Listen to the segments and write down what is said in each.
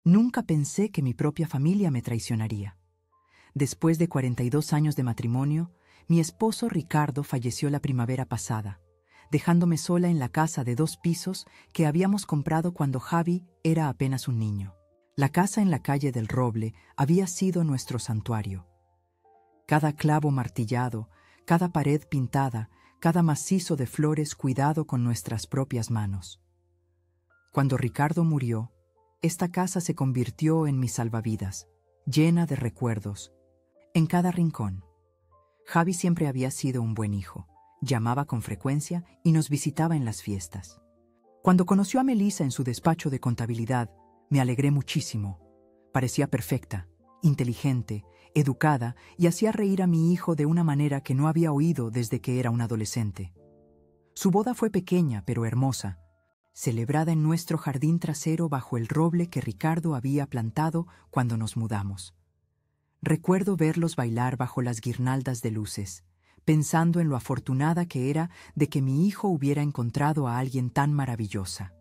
Nunca pensé que mi propia familia me traicionaría. Después de 42 años de matrimonio, mi esposo Ricardo falleció la primavera pasada, dejándome sola en la casa de 2 pisos que habíamos comprado cuando Javi era apenas un niño. La casa en la calle del Roble había sido nuestro santuario. Cada clavo martillado, cada pared pintada, cada macizo de flores cuidado con nuestras propias manos. Cuando Ricardo murió, esta casa se convirtió en mi salvavidas, llena de recuerdos. En cada rincón. Javi siempre había sido un buen hijo. Llamaba con frecuencia y nos visitaba en las fiestas. Cuando conoció a Melissa en su despacho de contabilidad, me alegré muchísimo. Parecía perfecta, inteligente, educada y hacía reír a mi hijo de una manera que no había oído desde que era un adolescente. Su boda fue pequeña pero hermosa, celebrada en nuestro jardín trasero bajo el roble que Ricardo había plantado cuando nos mudamos. Recuerdo verlos bailar bajo las guirnaldas de luces, pensando en lo afortunada que era de que mi hijo hubiera encontrado a alguien tan maravillosa.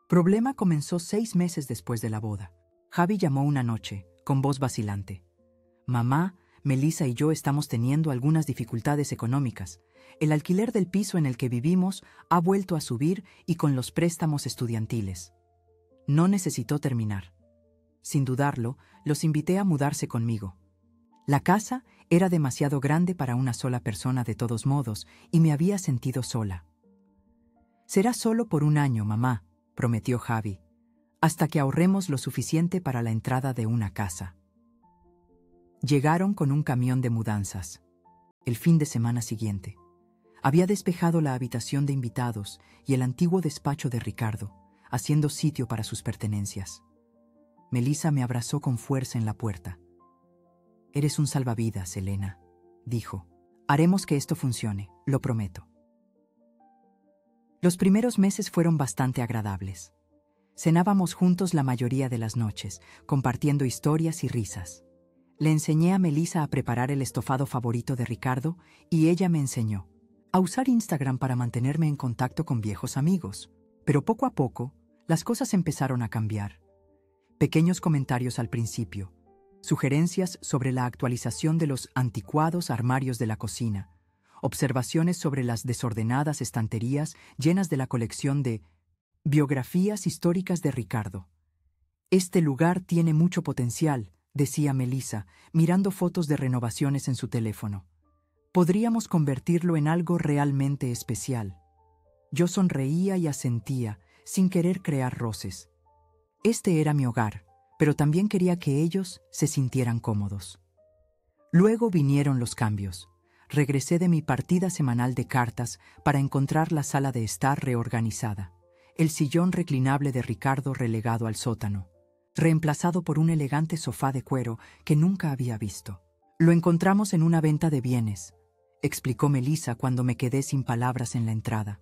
Problema comenzó 6 meses después de la boda. Javi llamó una noche, con voz vacilante. Mamá, Melissa y yo estamos teniendo algunas dificultades económicas. El alquiler del piso en el que vivimos ha vuelto a subir y con los préstamos estudiantiles. No necesitó terminar. Sin dudarlo, los invité a mudarse conmigo. La casa era demasiado grande para una sola persona de todos modos y me había sentido sola. Será solo por 1 año, mamá, prometió Javi, hasta que ahorremos lo suficiente para la entrada de una casa. Llegaron con un camión de mudanzas. El fin de semana siguiente. Había despejado la habitación de invitados y el antiguo despacho de Ricardo, haciendo sitio para sus pertenencias. Melissa me abrazó con fuerza en la puerta. «Eres un salvavidas, Elena», dijo. «Haremos que esto funcione, lo prometo». Los primeros meses fueron bastante agradables. Cenábamos juntos la mayoría de las noches, compartiendo historias y risas. Le enseñé a Melissa a preparar el estofado favorito de Ricardo y ella me enseñó a usar Instagram para mantenerme en contacto con viejos amigos. Pero poco a poco, las cosas empezaron a cambiar. Pequeños comentarios al principio, sugerencias sobre la actualización de los anticuados armarios de la cocina, observaciones sobre las desordenadas estanterías llenas de la colección de biografías históricas de Ricardo. «Este lugar tiene mucho potencial», decía Melissa, mirando fotos de renovaciones en su teléfono. «Podríamos convertirlo en algo realmente especial». Yo sonreía y asentía, sin querer crear roces. Este era mi hogar, pero también quería que ellos se sintieran cómodos. Luego vinieron los cambios. Regresé de mi partida semanal de cartas para encontrar la sala de estar reorganizada, el sillón reclinable de Ricardo relegado al sótano, reemplazado por un elegante sofá de cuero que nunca había visto. «Lo encontramos en una venta de bienes», explicó Melissa cuando me quedé sin palabras en la entrada.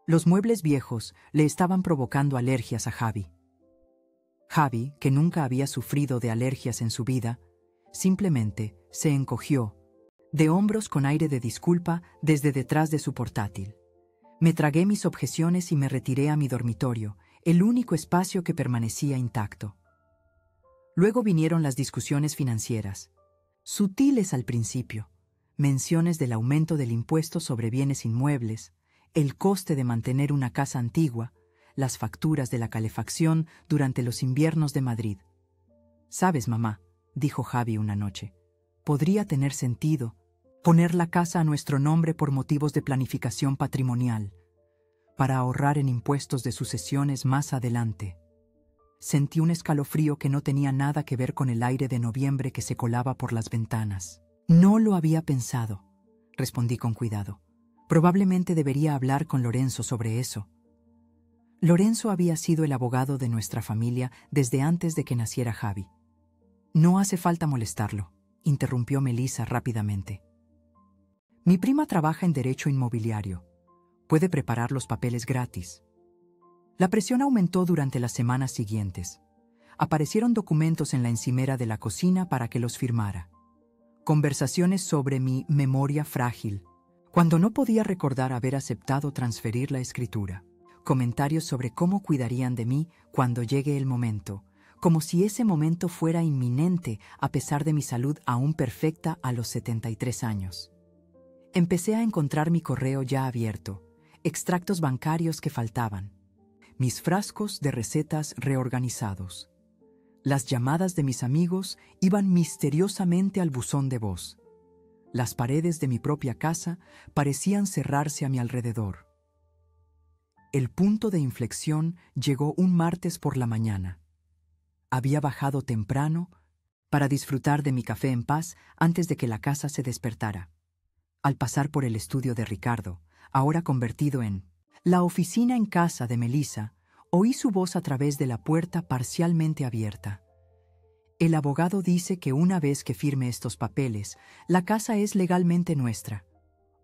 Los muebles viejos le estaban provocando alergias a Javi. Javi, que nunca había sufrido de alergias en su vida, simplemente se encogió, de hombros con aire de disculpa desde detrás de su portátil. Me tragué mis objeciones y me retiré a mi dormitorio, el único espacio que permanecía intacto. Luego vinieron las discusiones financieras, sutiles al principio, menciones del aumento del impuesto sobre bienes inmuebles, el coste de mantener una casa antigua, las facturas de la calefacción durante los inviernos de Madrid. «Sabes, mamá», dijo Javi una noche, «podría tener sentido poner la casa a nuestro nombre por motivos de planificación patrimonial, para ahorrar en impuestos de sucesiones más adelante». Sentí un escalofrío que no tenía nada que ver con el aire de noviembre que se colaba por las ventanas. «No lo había pensado», respondí con cuidado. «Probablemente debería hablar con Lorenzo sobre eso». Lorenzo había sido el abogado de nuestra familia desde antes de que naciera Javi. «No hace falta molestarlo», interrumpió Melissa rápidamente. «Mi prima trabaja en derecho inmobiliario. Puede preparar los papeles gratis». La presión aumentó durante las semanas siguientes. Aparecieron documentos en la encimera de la cocina para que los firmara. Conversaciones sobre mi memoria frágil, cuando no podía recordar haber aceptado transferir la escritura. Comentarios sobre cómo cuidarían de mí cuando llegue el momento, como si ese momento fuera inminente a pesar de mi salud aún perfecta a los 73 años. Empecé a encontrar mi correo ya abierto, extractos bancarios que faltaban, mis frascos de recetas reorganizados. Las llamadas de mis amigos iban misteriosamente al buzón de voz. Las paredes de mi propia casa parecían cerrarse a mi alrededor. El punto de inflexión llegó un martes por la mañana. Había bajado temprano para disfrutar de mi café en paz antes de que la casa se despertara. Al pasar por el estudio de Ricardo, ahora convertido en la oficina en casa de Melissa, oí su voz a través de la puerta parcialmente abierta. El abogado dice que una vez que firme estos papeles, la casa es legalmente nuestra.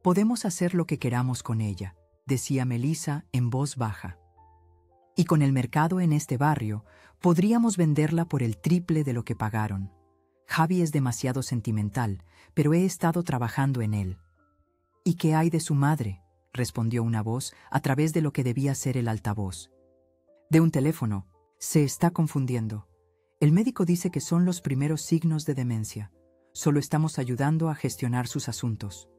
Podemos hacer lo que queramos con ella, decía Melissa en voz baja. Y con el mercado en este barrio, podríamos venderla por el triple de lo que pagaron. Javi es demasiado sentimental, pero he estado trabajando en él. ¿Y qué hay de su madre?, respondió una voz a través de lo que debía ser el altavoz. De un teléfono. Se está confundiendo. El médico dice que son los primeros signos de demencia. Solo estamos ayudando a gestionar sus asuntos.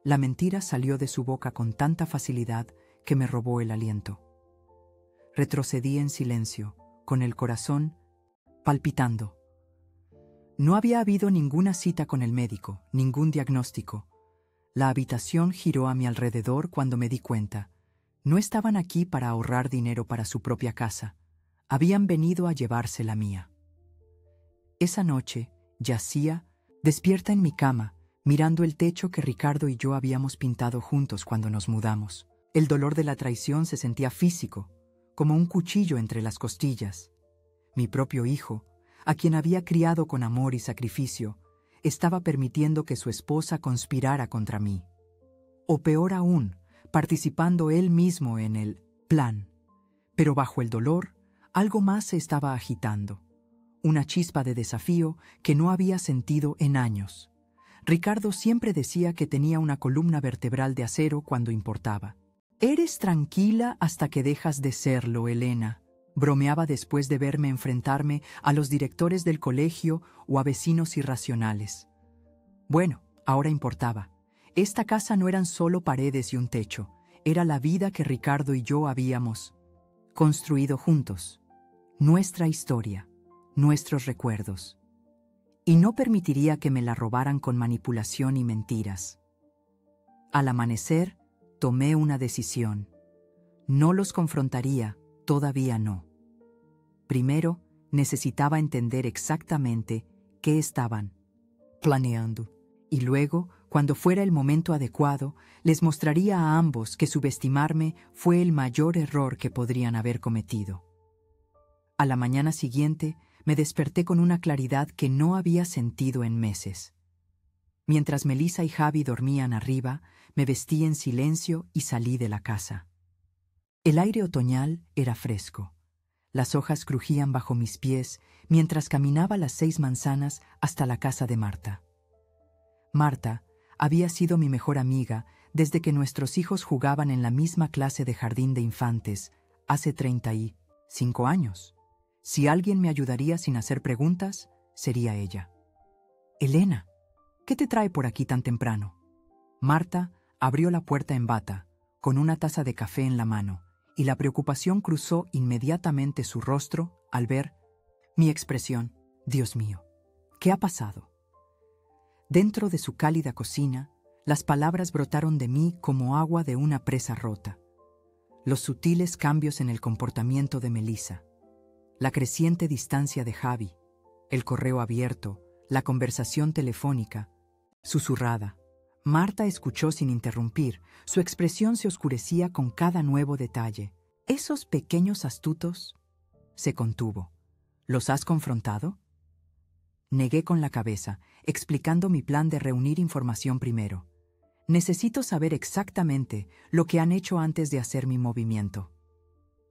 La mentira salió de su boca con tanta facilidad que me robó el aliento. Retrocedí en silencio, con el corazón palpitando. No había habido ninguna cita con el médico, ningún diagnóstico. La habitación giró a mi alrededor cuando me di cuenta. No estaban aquí para ahorrar dinero para su propia casa. Habían venido a llevarse la mía. Esa noche, yacía, despierta en mi cama, mirando el techo que Ricardo y yo habíamos pintado juntos cuando nos mudamos. El dolor de la traición se sentía físico, como un cuchillo entre las costillas. Mi propio hijo, a quien había criado con amor y sacrificio, estaba permitiendo que su esposa conspirara contra mí. O peor aún, participando él mismo en el plan. Pero bajo el dolor, algo más se estaba agitando. Una chispa de desafío que no había sentido en años. Ricardo siempre decía que tenía una columna vertebral de acero cuando importaba. «Eres tranquila hasta que dejas de serlo, Elena», bromeaba después de verme enfrentarme a los directores del colegio o a vecinos irracionales. Bueno, ahora importaba. Esta casa no eran solo paredes y un techo, era la vida que Ricardo y yo habíamos construido juntos. Nuestra historia, nuestros recuerdos. Y no permitiría que me la robaran con manipulación y mentiras. Al amanecer, tomé una decisión. No los confrontaría, todavía no. Primero, necesitaba entender exactamente qué estaban planeando. Y luego, cuando fuera el momento adecuado, les mostraría a ambos que subestimarme fue el mayor error que podrían haber cometido. A la mañana siguiente, me desperté con una claridad que no había sentido en meses. Mientras Melissa y Javi dormían arriba, me vestí en silencio y salí de la casa. El aire otoñal era fresco. Las hojas crujían bajo mis pies mientras caminaba las 6 manzanas hasta la casa de Marta. Marta había sido mi mejor amiga desde que nuestros hijos jugaban en la misma clase de jardín de infantes hace 35 años. Si alguien me ayudaría sin hacer preguntas, sería ella. «Elena, ¿qué te trae por aquí tan temprano?» Marta abrió la puerta en bata, con una taza de café en la mano, y la preocupación cruzó inmediatamente su rostro al ver mi expresión. Dios mío, ¿qué ha pasado? Dentro de su cálida cocina, las palabras brotaron de mí como agua de una presa rota. Los sutiles cambios en el comportamiento de Melissa, la creciente distancia de Javi, el correo abierto, la conversación telefónica, susurrada. Marta escuchó sin interrumpir. Su expresión se oscurecía con cada nuevo detalle. «¿Esos pequeños astutos?» Se contuvo. «¿Los has confrontado?» Negué con la cabeza, explicando mi plan de reunir información primero. «Necesito saber exactamente lo que han hecho antes de hacer mi movimiento».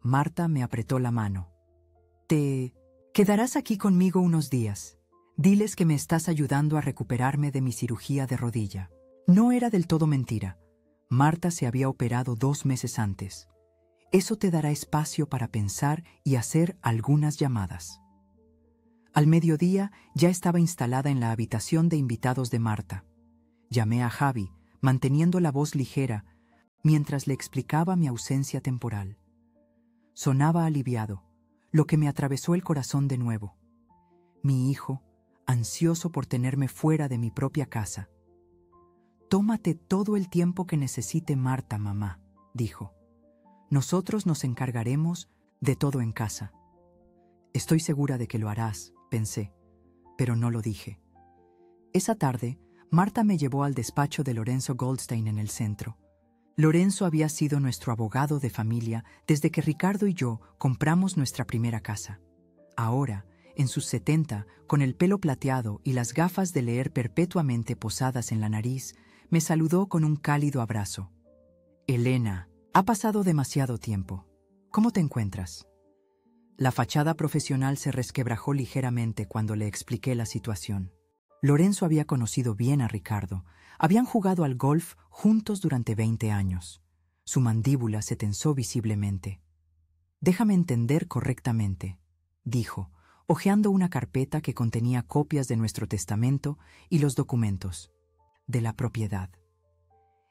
Marta me apretó la mano. «Te quedarás aquí conmigo unos días. Diles que me estás ayudando a recuperarme de mi cirugía de rodilla». No era del todo mentira. Marta se había operado 2 meses antes. Eso te dará espacio para pensar y hacer algunas llamadas. Al mediodía ya estaba instalada en la habitación de invitados de Marta. Llamé a Javi, manteniendo la voz ligera, mientras le explicaba mi ausencia temporal. Sonaba aliviado, lo que me atravesó el corazón de nuevo. Mi hijo, ansioso por tenerme fuera de mi propia casa. «Tómate todo el tiempo que necesite Marta, mamá», dijo. «Nosotros nos encargaremos de todo en casa». «Estoy segura de que lo harás», pensé, pero no lo dije. Esa tarde, Marta me llevó al despacho de Lorenzo Goldstein en el centro. Lorenzo había sido nuestro abogado de familia desde que Ricardo y yo compramos nuestra primera casa. Ahora, en sus 70, con el pelo plateado y las gafas de leer perpetuamente posadas en la nariz, me saludó con un cálido abrazo. «Elena, ha pasado demasiado tiempo. ¿Cómo te encuentras?» La fachada profesional se resquebrajó ligeramente cuando le expliqué la situación. Lorenzo había conocido bien a Ricardo. Habían jugado al golf juntos durante 20 años. Su mandíbula se tensó visiblemente. «Déjame entender correctamente», dijo, hojeando una carpeta que contenía copias de nuestro testamento y los documentos de la propiedad.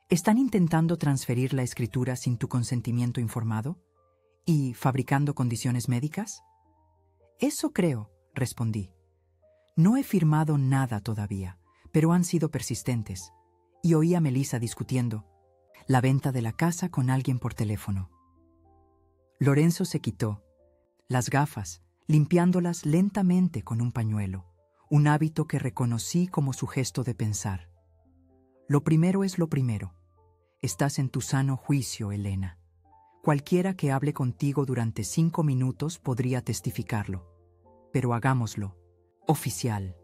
«¿Están intentando transferir la escritura sin tu consentimiento informado? ¿Y fabricando condiciones médicas?» «Eso creo», respondí. «No he firmado nada todavía, pero han sido persistentes». Y oí a Melissa discutiendo la venta de la casa con alguien por teléfono. Lorenzo se quitó las gafas, limpiándolas lentamente con un pañuelo, un hábito que reconocí como su gesto de pensar. «Lo primero es lo primero. Estás en tu sano juicio, Elena. Cualquiera que hable contigo durante 5 minutos podría testificarlo. Pero hagámoslo. Oficial».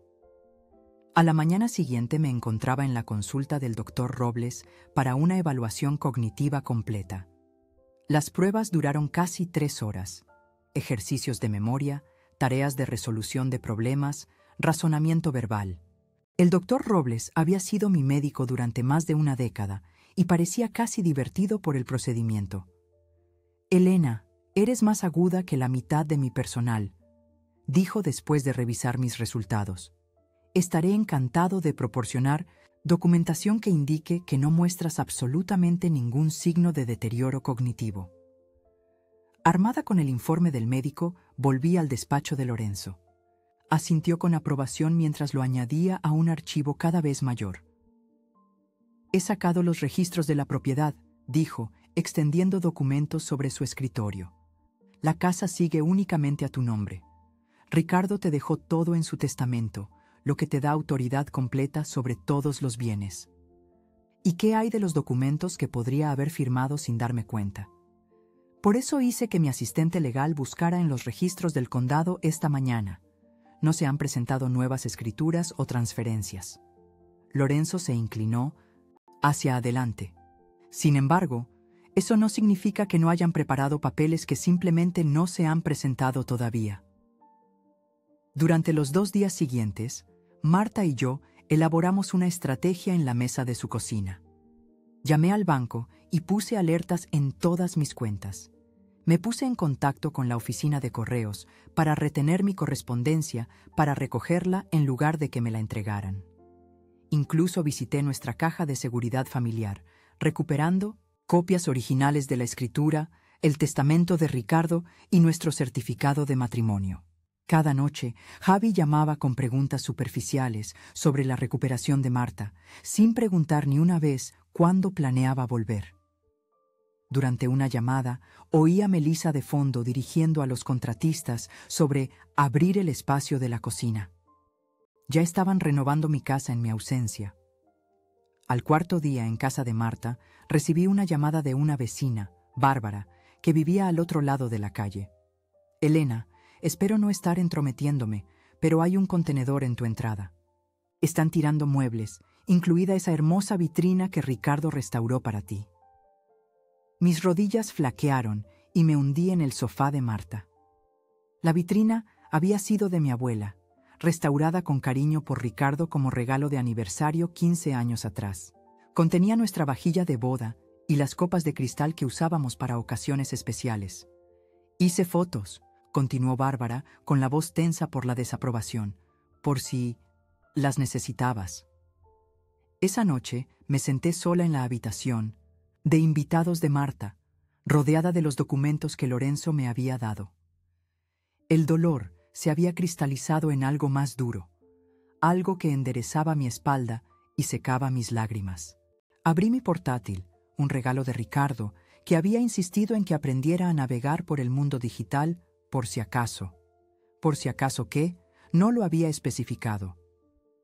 A la mañana siguiente me encontraba en la consulta del Dr. Robles para una evaluación cognitiva completa. Las pruebas duraron casi 3 horas. Ejercicios de memoria, tareas de resolución de problemas, razonamiento verbal. El Dr. Robles había sido mi médico durante más de una década y parecía casi divertido por el procedimiento. «Elena, eres más aguda que la mitad de mi personal», dijo después de revisar mis resultados. «Estaré encantado de proporcionar documentación que indique que no muestras absolutamente ningún signo de deterioro cognitivo». Armada con el informe del médico, volví al despacho de Lorenzo. Asintió con aprobación mientras lo añadía a un archivo cada vez mayor. «He sacado los registros de la propiedad», dijo, extendiendo documentos sobre su escritorio. «La casa sigue únicamente a tu nombre. Ricardo te dejó todo en su testamento, lo que te da autoridad completa sobre todos los bienes». «¿Y qué hay de los documentos que podría haber firmado sin darme cuenta?» «Por eso hice que mi asistente legal buscara en los registros del condado esta mañana. No se han presentado nuevas escrituras o transferencias». Lorenzo se inclinó hacia adelante. «Sin embargo, eso no significa que no hayan preparado papeles que simplemente no se han presentado todavía». Durante los 2 días siguientes, Marta y yo elaboramos una estrategia en la mesa de su cocina. Llamé al banco y puse alertas en todas mis cuentas. Me puse en contacto con la oficina de correos para retener mi correspondencia para recogerla en lugar de que me la entregaran. Incluso visité nuestra caja de seguridad familiar, recuperando copias originales de la escritura, el testamento de Ricardo y nuestro certificado de matrimonio. Cada noche, Javi llamaba con preguntas superficiales sobre la recuperación de Marta, sin preguntar ni una vez cuándo planeaba volver. Durante una llamada, oí a Melissa de fondo dirigiendo a los contratistas sobre abrir el espacio de la cocina. Ya estaban renovando mi casa en mi ausencia. Al 4.º día en casa de Marta, recibí una llamada de una vecina, Bárbara, que vivía al otro lado de la calle. «Elena, espero no estar entrometiéndome, pero hay un contenedor en tu entrada. Están tirando muebles, incluida esa hermosa vitrina que Ricardo restauró para ti». Mis rodillas flaquearon y me hundí en el sofá de Marta. La vitrina había sido de mi abuela, restaurada con cariño por Ricardo como regalo de aniversario 15 años atrás. Contenía nuestra vajilla de boda y las copas de cristal que usábamos para ocasiones especiales. Hice fotos, continuó Bárbara, con la voz tensa por la desaprobación, por si las necesitabas. Esa noche me senté sola en la habitación de invitados de Marta, rodeada de los documentos que Lorenzo me había dado. El dolor se había cristalizado en algo más duro, algo que enderezaba mi espalda y secaba mis lágrimas. Abrí mi portátil, un regalo de Ricardo, que había insistido en que aprendiera a navegar por el mundo digital por si acaso. Por si acaso qué, no lo había especificado.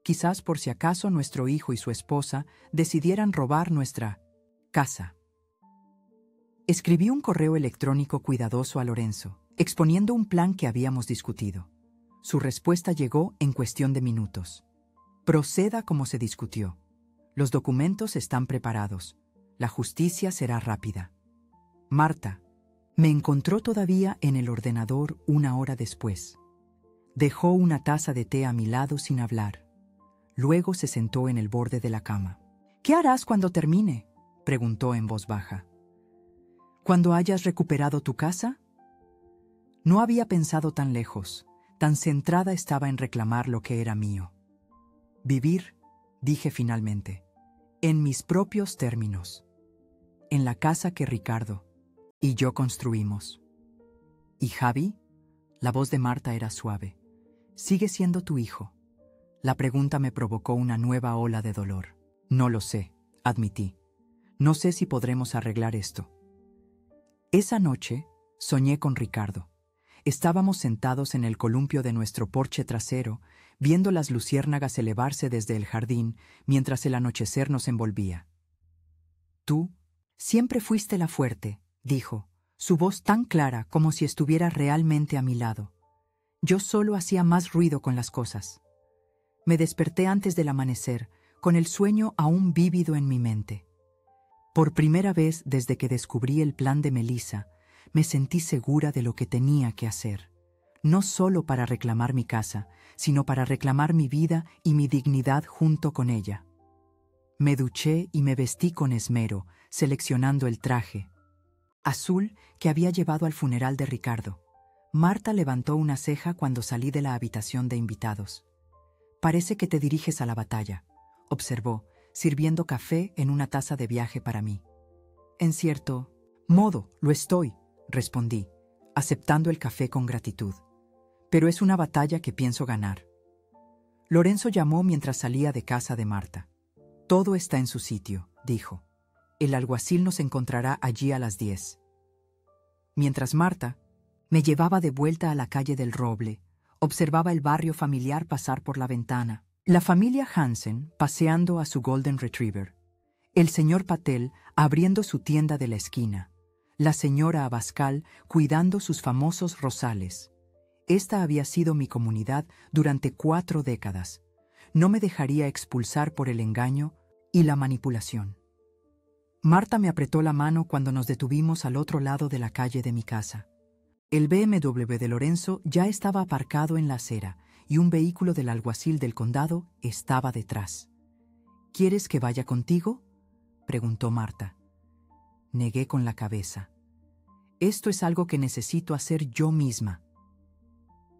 Quizás por si acaso nuestro hijo y su esposa decidieran robar nuestra casa. Escribí un correo electrónico cuidadoso a Lorenzo, exponiendo un plan que habíamos discutido. Su respuesta llegó en cuestión de minutos. Proceda como se discutió. Los documentos están preparados. La justicia será rápida. Marta me encontró todavía en el ordenador 1 hora después. Dejó una taza de té a mi lado sin hablar. Luego se sentó en el borde de la cama. «¿Qué harás cuando termine?», preguntó en voz baja. «¿Cuando hayas recuperado tu casa?». No había pensado tan lejos, tan centrada estaba en reclamar lo que era mío. «Vivir», dije finalmente, «en mis propios términos, en la casa que Ricardo y yo construimos». «¿Y Javi?», la voz de Marta era suave. «¿Sigue siendo tu hijo?». La pregunta me provocó una nueva ola de dolor. «No lo sé», admití. «No sé si podremos arreglar esto». Esa noche soñé con Ricardo. Estábamos sentados en el columpio de nuestro porche trasero, viendo las luciérnagas elevarse desde el jardín mientras el anochecer nos envolvía. «Tú siempre fuiste la fuerte», dijo, su voz tan clara como si estuviera realmente a mi lado. Yo solo hacía más ruido con las cosas. Me desperté antes del amanecer, con el sueño aún vívido en mi mente. Por primera vez desde que descubrí el plan de Melissa, me sentí segura de lo que tenía que hacer, no solo para reclamar mi casa, sino para reclamar mi vida y mi dignidad junto con ella. Me duché y me vestí con esmero, seleccionando el traje azul que había llevado al funeral de Ricardo. Marta levantó una ceja cuando salí de la habitación de invitados. «Parece que te diriges a la batalla», observó, sirviendo café en una taza de viaje para mí. «En cierto modo, lo estoy», respondí, aceptando el café con gratitud. «Pero es una batalla que pienso ganar». Lorenzo llamó mientras salía de casa de Marta. «Todo está en su sitio», dijo. «El alguacil nos encontrará allí a las 10». Mientras Marta me llevaba de vuelta a la calle del Roble, observaba el barrio familiar pasar por la ventana. La familia Hansen paseando a su Golden Retriever. El señor Patel abriendo su tienda de la esquina. La señora Abascal cuidando sus famosos rosales. Esta había sido mi comunidad durante 4 décadas. No me dejaría expulsar por el engaño y la manipulación. Marta me apretó la mano cuando nos detuvimos al otro lado de la calle de mi casa. El BMW de Lorenzo ya estaba aparcado en la acera y un vehículo del alguacil del condado estaba detrás. «¿Quieres que vaya contigo?», preguntó Marta. Negué con la cabeza. «Esto es algo que necesito hacer yo misma».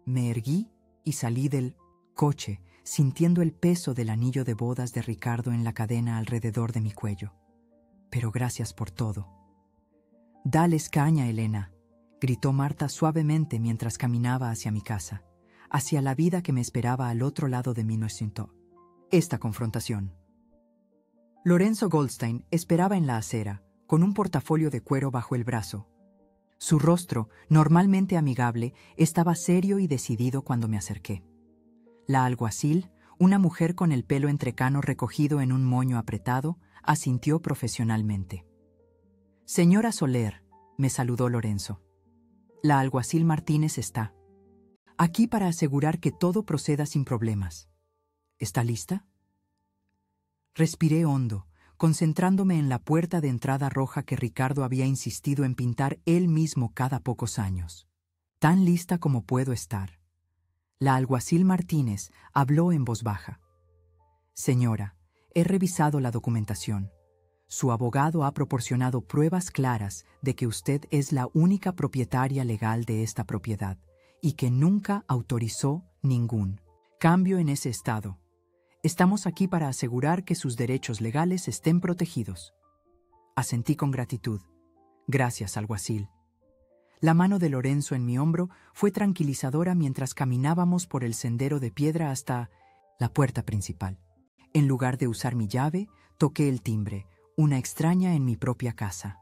Me erguí y salí del coche, sintiendo el peso del anillo de bodas de Ricardo en la cadena alrededor de mi cuello. «Pero gracias por todo». «Dales caña, Elena», gritó Marta suavemente mientras caminaba hacia mi casa, hacia la vida que me esperaba al otro lado de mi Innocento. Esta confrontación. Lorenzo Goldstein esperaba en la acera, con un portafolio de cuero bajo el brazo. Su rostro, normalmente amigable, estaba serio y decidido cuando me acerqué. La alguacil, una mujer con el pelo entrecano recogido en un moño apretado, asintió profesionalmente. «Señora Soler», me saludó Lorenzo. «La alguacil Martínez está aquí para asegurar que todo proceda sin problemas. ¿Está lista?». Respiré hondo, concentrándome en la puerta de entrada roja que Ricardo había insistido en pintar él mismo cada pocos años. Tan lista como puedo estar. La alguacil Martínez habló en voz baja. «Señora, he revisado la documentación. Su abogado ha proporcionado pruebas claras de que usted es la única propietaria legal de esta propiedad y que nunca autorizó ningún cambio en ese estado. Estamos aquí para asegurar que sus derechos legales estén protegidos. Asentí con gratitud. Gracias, alguacil. La mano de Lorenzo en mi hombro fue tranquilizadora mientras caminábamos por el sendero de piedra hasta la puerta principal. En lugar de usar mi llave, toqué el timbre, una extraña en mi propia casa.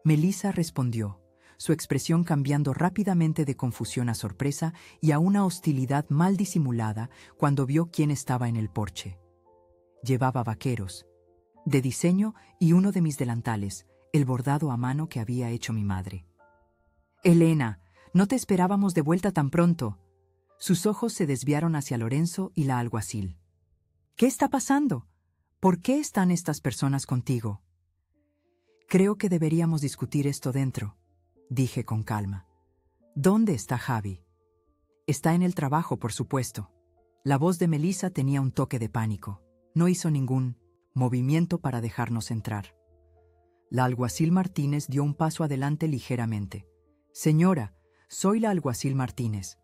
Melissa respondió, su expresión cambiando rápidamente de confusión a sorpresa y a una hostilidad mal disimulada cuando vio quién estaba en el porche. Llevaba vaqueros, de diseño y uno de mis delantales, el bordado a mano que había hecho mi madre. «Elena, no te esperábamos de vuelta tan pronto». Sus ojos se desviaron hacia Lorenzo y la alguacil. «¿Qué está pasando? ¿Por qué están estas personas contigo?» «Creo que deberíamos discutir esto dentro», dije con calma. «¿Dónde está Javi?» «Está en el trabajo, por supuesto». La voz de Melissa tenía un toque de pánico. No hizo ningún movimiento para dejarnos entrar. La alguacil Martínez dio un paso adelante ligeramente. «Señora, soy la alguacil Martínez.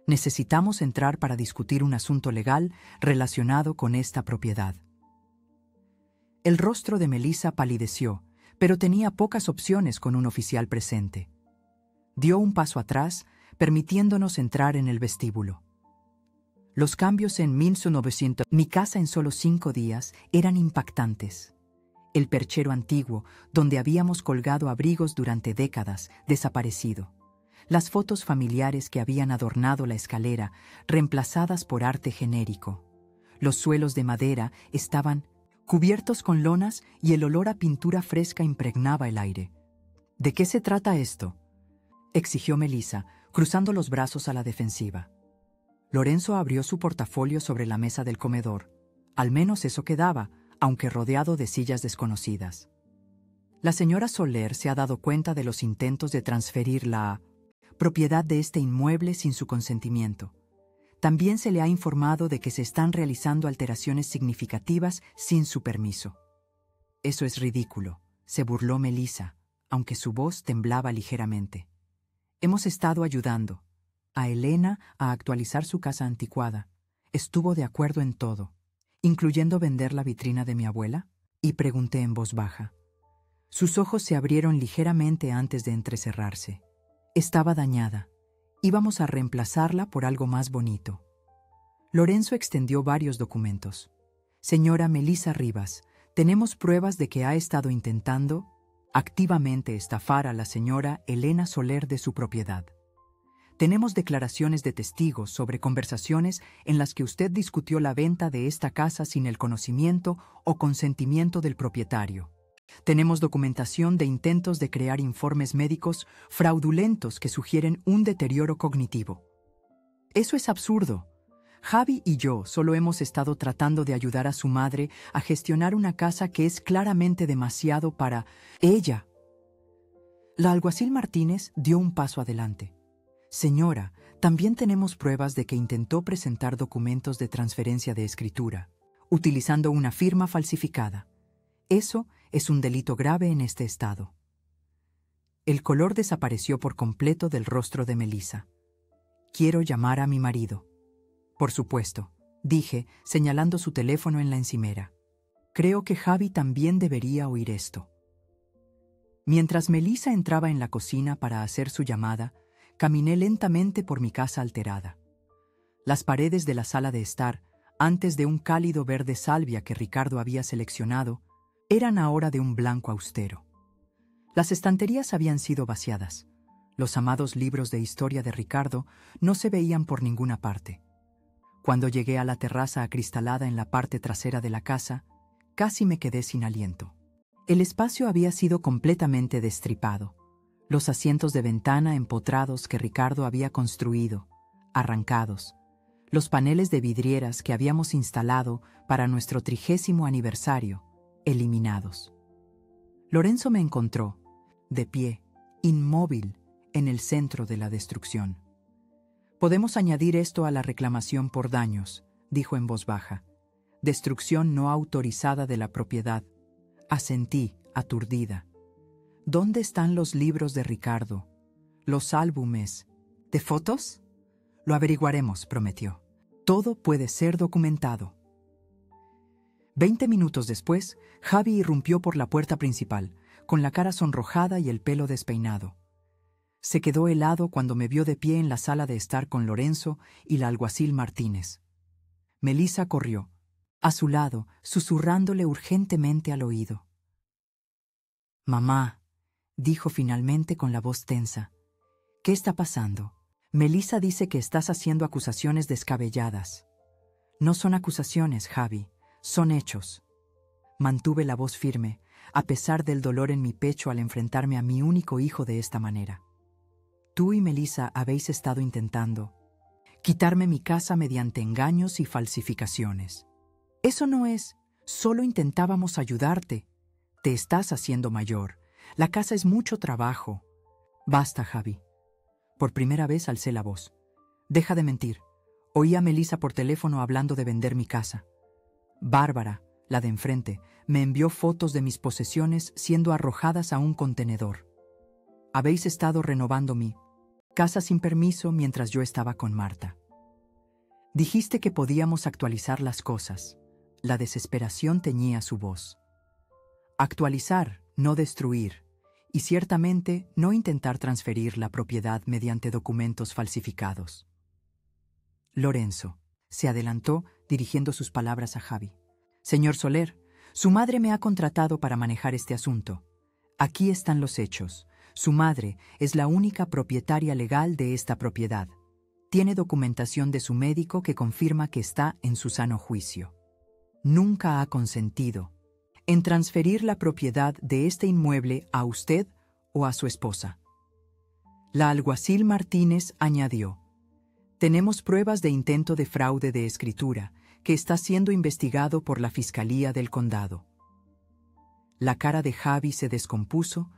Necesitamos entrar para discutir un asunto legal relacionado con esta propiedad». El rostro de Melissa palideció, pero tenía pocas opciones con un oficial presente. Dio un paso atrás, permitiéndonos entrar en el vestíbulo. Los cambios en 1900, mi casa en solo 5 días, eran impactantes. El perchero antiguo, donde habíamos colgado abrigos durante décadas, desaparecido. Las fotos familiares que habían adornado la escalera, reemplazadas por arte genérico. Los suelos de madera estaban cubiertos con lonas y el olor a pintura fresca impregnaba el aire. «¿De qué se trata esto?», exigió Melissa, cruzando los brazos a la defensiva. Lorenzo abrió su portafolio sobre la mesa del comedor. Al menos eso quedaba, aunque rodeado de sillas desconocidas. La señora Soler se ha dado cuenta de los intentos de transferir la propiedad de este inmueble sin su consentimiento. También se le ha informado de que se están realizando alteraciones significativas sin su permiso. «Eso es ridículo», se burló Melissa, aunque su voz temblaba ligeramente. «Hemos estado ayudando a Elena a actualizar su casa anticuada. Estuvo de acuerdo en todo, incluyendo vender la vitrina de mi abuela», y pregunté en voz baja. Sus ojos se abrieron ligeramente antes de entrecerrarse. Estaba dañada. Íbamos a reemplazarla por algo más bonito. Lorenzo extendió varios documentos. «Señora Melissa Rivas, tenemos pruebas de que ha estado intentando activamente estafar a la señora Elena Soler de su propiedad. Tenemos declaraciones de testigos sobre conversaciones en las que usted discutió la venta de esta casa sin el conocimiento o consentimiento del propietario. Tenemos documentación de intentos de crear informes médicos fraudulentos que sugieren un deterioro cognitivo. Eso es absurdo. Javi y yo solo hemos estado tratando de ayudar a su madre a gestionar una casa que es claramente demasiado para ella». La alguacil Martínez dio un paso adelante. «Señora, también tenemos pruebas de que intentó presentar documentos de transferencia de escritura, utilizando una firma falsificada. Eso es un delito grave en este estado». El color desapareció por completo del rostro de Melissa. «Quiero llamar a mi marido». «Por supuesto», dije, señalando su teléfono en la encimera. «Creo que Javi también debería oír esto». Mientras Melissa entraba en la cocina para hacer su llamada, caminé lentamente por mi casa alterada. Las paredes de la sala de estar, antes de un cálido verde salvia que Ricardo había seleccionado, eran ahora de un blanco austero. Las estanterías habían sido vaciadas. Los amados libros de historia de Ricardo no se veían por ninguna parte. Cuando llegué a la terraza acristalada en la parte trasera de la casa, casi me quedé sin aliento. El espacio había sido completamente destripado. Los asientos de ventana empotrados que Ricardo había construido, arrancados. Los paneles de vidrieras que habíamos instalado para nuestro 30º aniversario, eliminados. Lorenzo me encontró, de pie, inmóvil, en el centro de la destrucción. «Podemos añadir esto a la reclamación por daños», dijo en voz baja. «Destrucción no autorizada de la propiedad». Asentí, aturdida. «¿Dónde están los libros de Ricardo? Los álbumes? ¿De fotos? Lo averiguaremos, prometió. Todo puede ser documentado. 20 minutos después, Javi irrumpió por la puerta principal, con la cara sonrojada y el pelo despeinado. Se quedó helado cuando me vio de pie en la sala de estar con Lorenzo y la alguacil Martínez. Melissa corrió, a su lado, susurrándole urgentemente al oído. «Mamá», dijo finalmente con la voz tensa, «¿qué está pasando? Melissa dice que estás haciendo acusaciones descabelladas». «No son acusaciones, Javi, son hechos». Mantuve la voz firme, a pesar del dolor en mi pecho al enfrentarme a mi único hijo de esta manera. «Tú y Melissa habéis estado intentando quitarme mi casa mediante engaños y falsificaciones. Eso no es, solo intentábamos ayudarte. Te estás haciendo mayor. La casa es mucho trabajo». «Basta, Javi». Por primera vez alcé la voz. «Deja de mentir. Oí a Melissa por teléfono hablando de vender mi casa. Bárbara, la de enfrente, me envió fotos de mis posesiones siendo arrojadas a un contenedor. Habéis estado renovando mi casa sin permiso mientras yo estaba con Marta. Dijiste que podíamos actualizar las cosas». La desesperación teñía su voz. «Actualizar, no destruir, y ciertamente no intentar transferir la propiedad mediante documentos falsificados». Lorenzo se adelantó dirigiendo sus palabras a Javi. «Señor Soler, su madre me ha contratado para manejar este asunto. Aquí están los hechos. Su madre es la única propietaria legal de esta propiedad. Tiene documentación de su médico que confirma que está en su sano juicio. Nunca ha consentido en transferir la propiedad de este inmueble a usted o a su esposa». La alguacil Martínez añadió: «Tenemos pruebas de intento de fraude de escritura que está siendo investigado por la Fiscalía del Condado». La cara de Javi se descompuso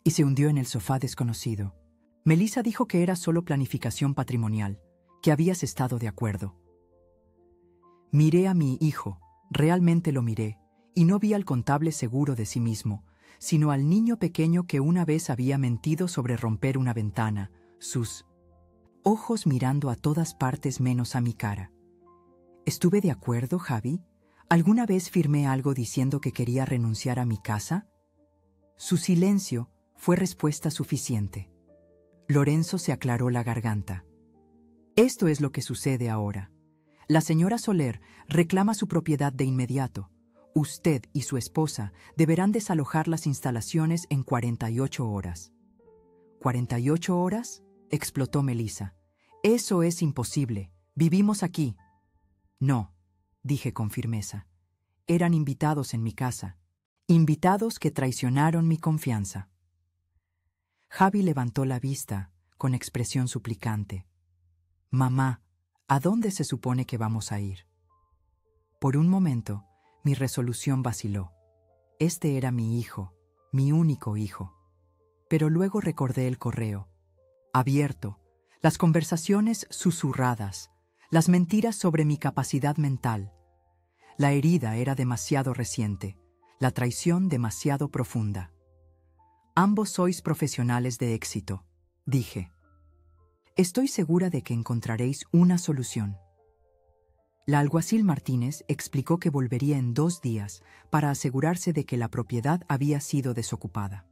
y se hundió en el sofá desconocido. Melissa dijo que era solo planificación patrimonial, que habías estado de acuerdo. Miré a mi hijo, realmente lo miré, y no vi al contable seguro de sí mismo, sino al niño pequeño que una vez había mentido sobre romper una ventana, sus ojos mirando a todas partes menos a mi cara. ¿Estuve de acuerdo, Javi? ¿Alguna vez firmé algo diciendo que quería renunciar a mi casa? Su silencio fue respuesta suficiente. Lorenzo se aclaró la garganta. «Esto es lo que sucede ahora. La señora Soler reclama su propiedad de inmediato. Usted y su esposa deberán desalojar las instalaciones en 48 horas». «¿48 horas?» explotó Melissa. «Eso es imposible. Vivimos aquí». «No», dije con firmeza. «Eran invitados en mi casa. Invitados que traicionaron mi confianza». Javi levantó la vista con expresión suplicante. «Mamá, ¿a dónde se supone que vamos a ir?» Por un momento, mi resolución vaciló. Este era mi hijo, mi único hijo. Pero luego recordé el correo, abierto, las conversaciones susurradas, las mentiras sobre mi capacidad mental. La herida era demasiado reciente, la traición demasiado profunda. «Ambos sois profesionales de éxito», dije. «Estoy segura de que encontraréis una solución». La alguacil Martínez explicó que volvería en 2 días para asegurarse de que la propiedad había sido desocupada.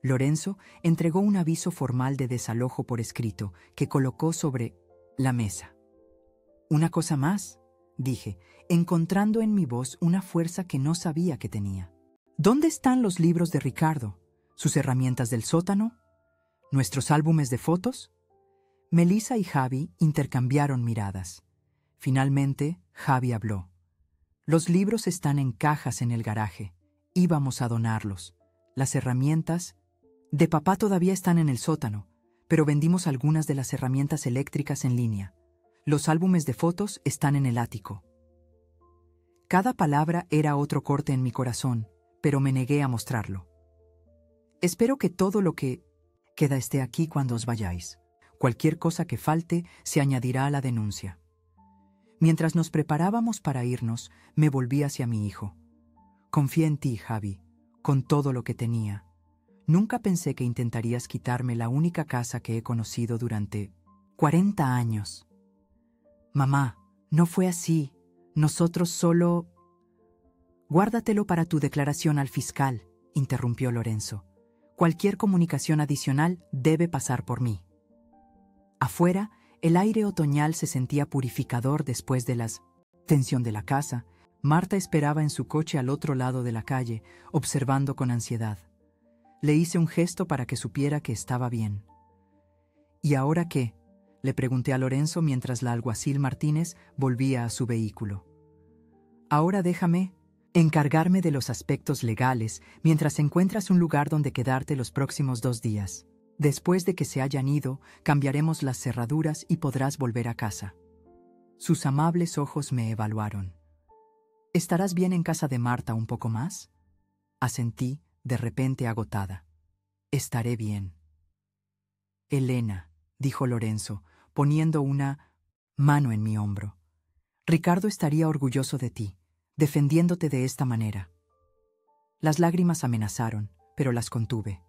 Lorenzo entregó un aviso formal de desalojo por escrito que colocó sobre la mesa. «Una cosa más», dije, encontrando en mi voz una fuerza que no sabía que tenía. «¿Dónde están los libros de Ricardo? ¿Sus herramientas del sótano? ¿Nuestros álbumes de fotos?» Melissa y Javi intercambiaron miradas. Finalmente, Javi habló. «Los libros están en cajas en el garaje. Íbamos a donarlos. Las herramientas de papá todavía están en el sótano, pero vendimos algunas de las herramientas eléctricas en línea. Los álbumes de fotos están en el ático». Cada palabra era otro corte en mi corazón, pero me negué a mostrarlo. «Espero que todo lo que queda esté aquí cuando os vayáis. Cualquier cosa que falte se añadirá a la denuncia». Mientras nos preparábamos para irnos, me volví hacia mi hijo. «Confié en ti, Javi, con todo lo que tenía. Nunca pensé que intentarías quitarme la única casa que he conocido durante 40 años. Mamá, no fue así. Nosotros solo... Guárdatelo para tu declaración al fiscal, interrumpió Lorenzo. Cualquier comunicación adicional debe pasar por mí. Afuera, el aire otoñal se sentía purificador después de la tensión de la casa. Marta esperaba en su coche al otro lado de la calle, observando con ansiedad. Le hice un gesto para que supiera que estaba bien. ¿Y ahora qué?, le pregunté a Lorenzo mientras la alguacil Martínez volvía a su vehículo. Ahora déjame encargarme de los aspectos legales mientras encuentras un lugar donde quedarte los próximos 2 días. Después de que se hayan ido, cambiaremos las cerraduras y podrás volver a casa. Sus amables ojos me evaluaron. ¿Estarás bien en casa de Marta un poco más? Asentí, de repente agotada. Estaré bien. Elena, dijo Lorenzo, poniendo una mano en mi hombro. Ricardo estaría orgulloso de ti, defendiéndote de esta manera. Las lágrimas amenazaron, pero las contuve.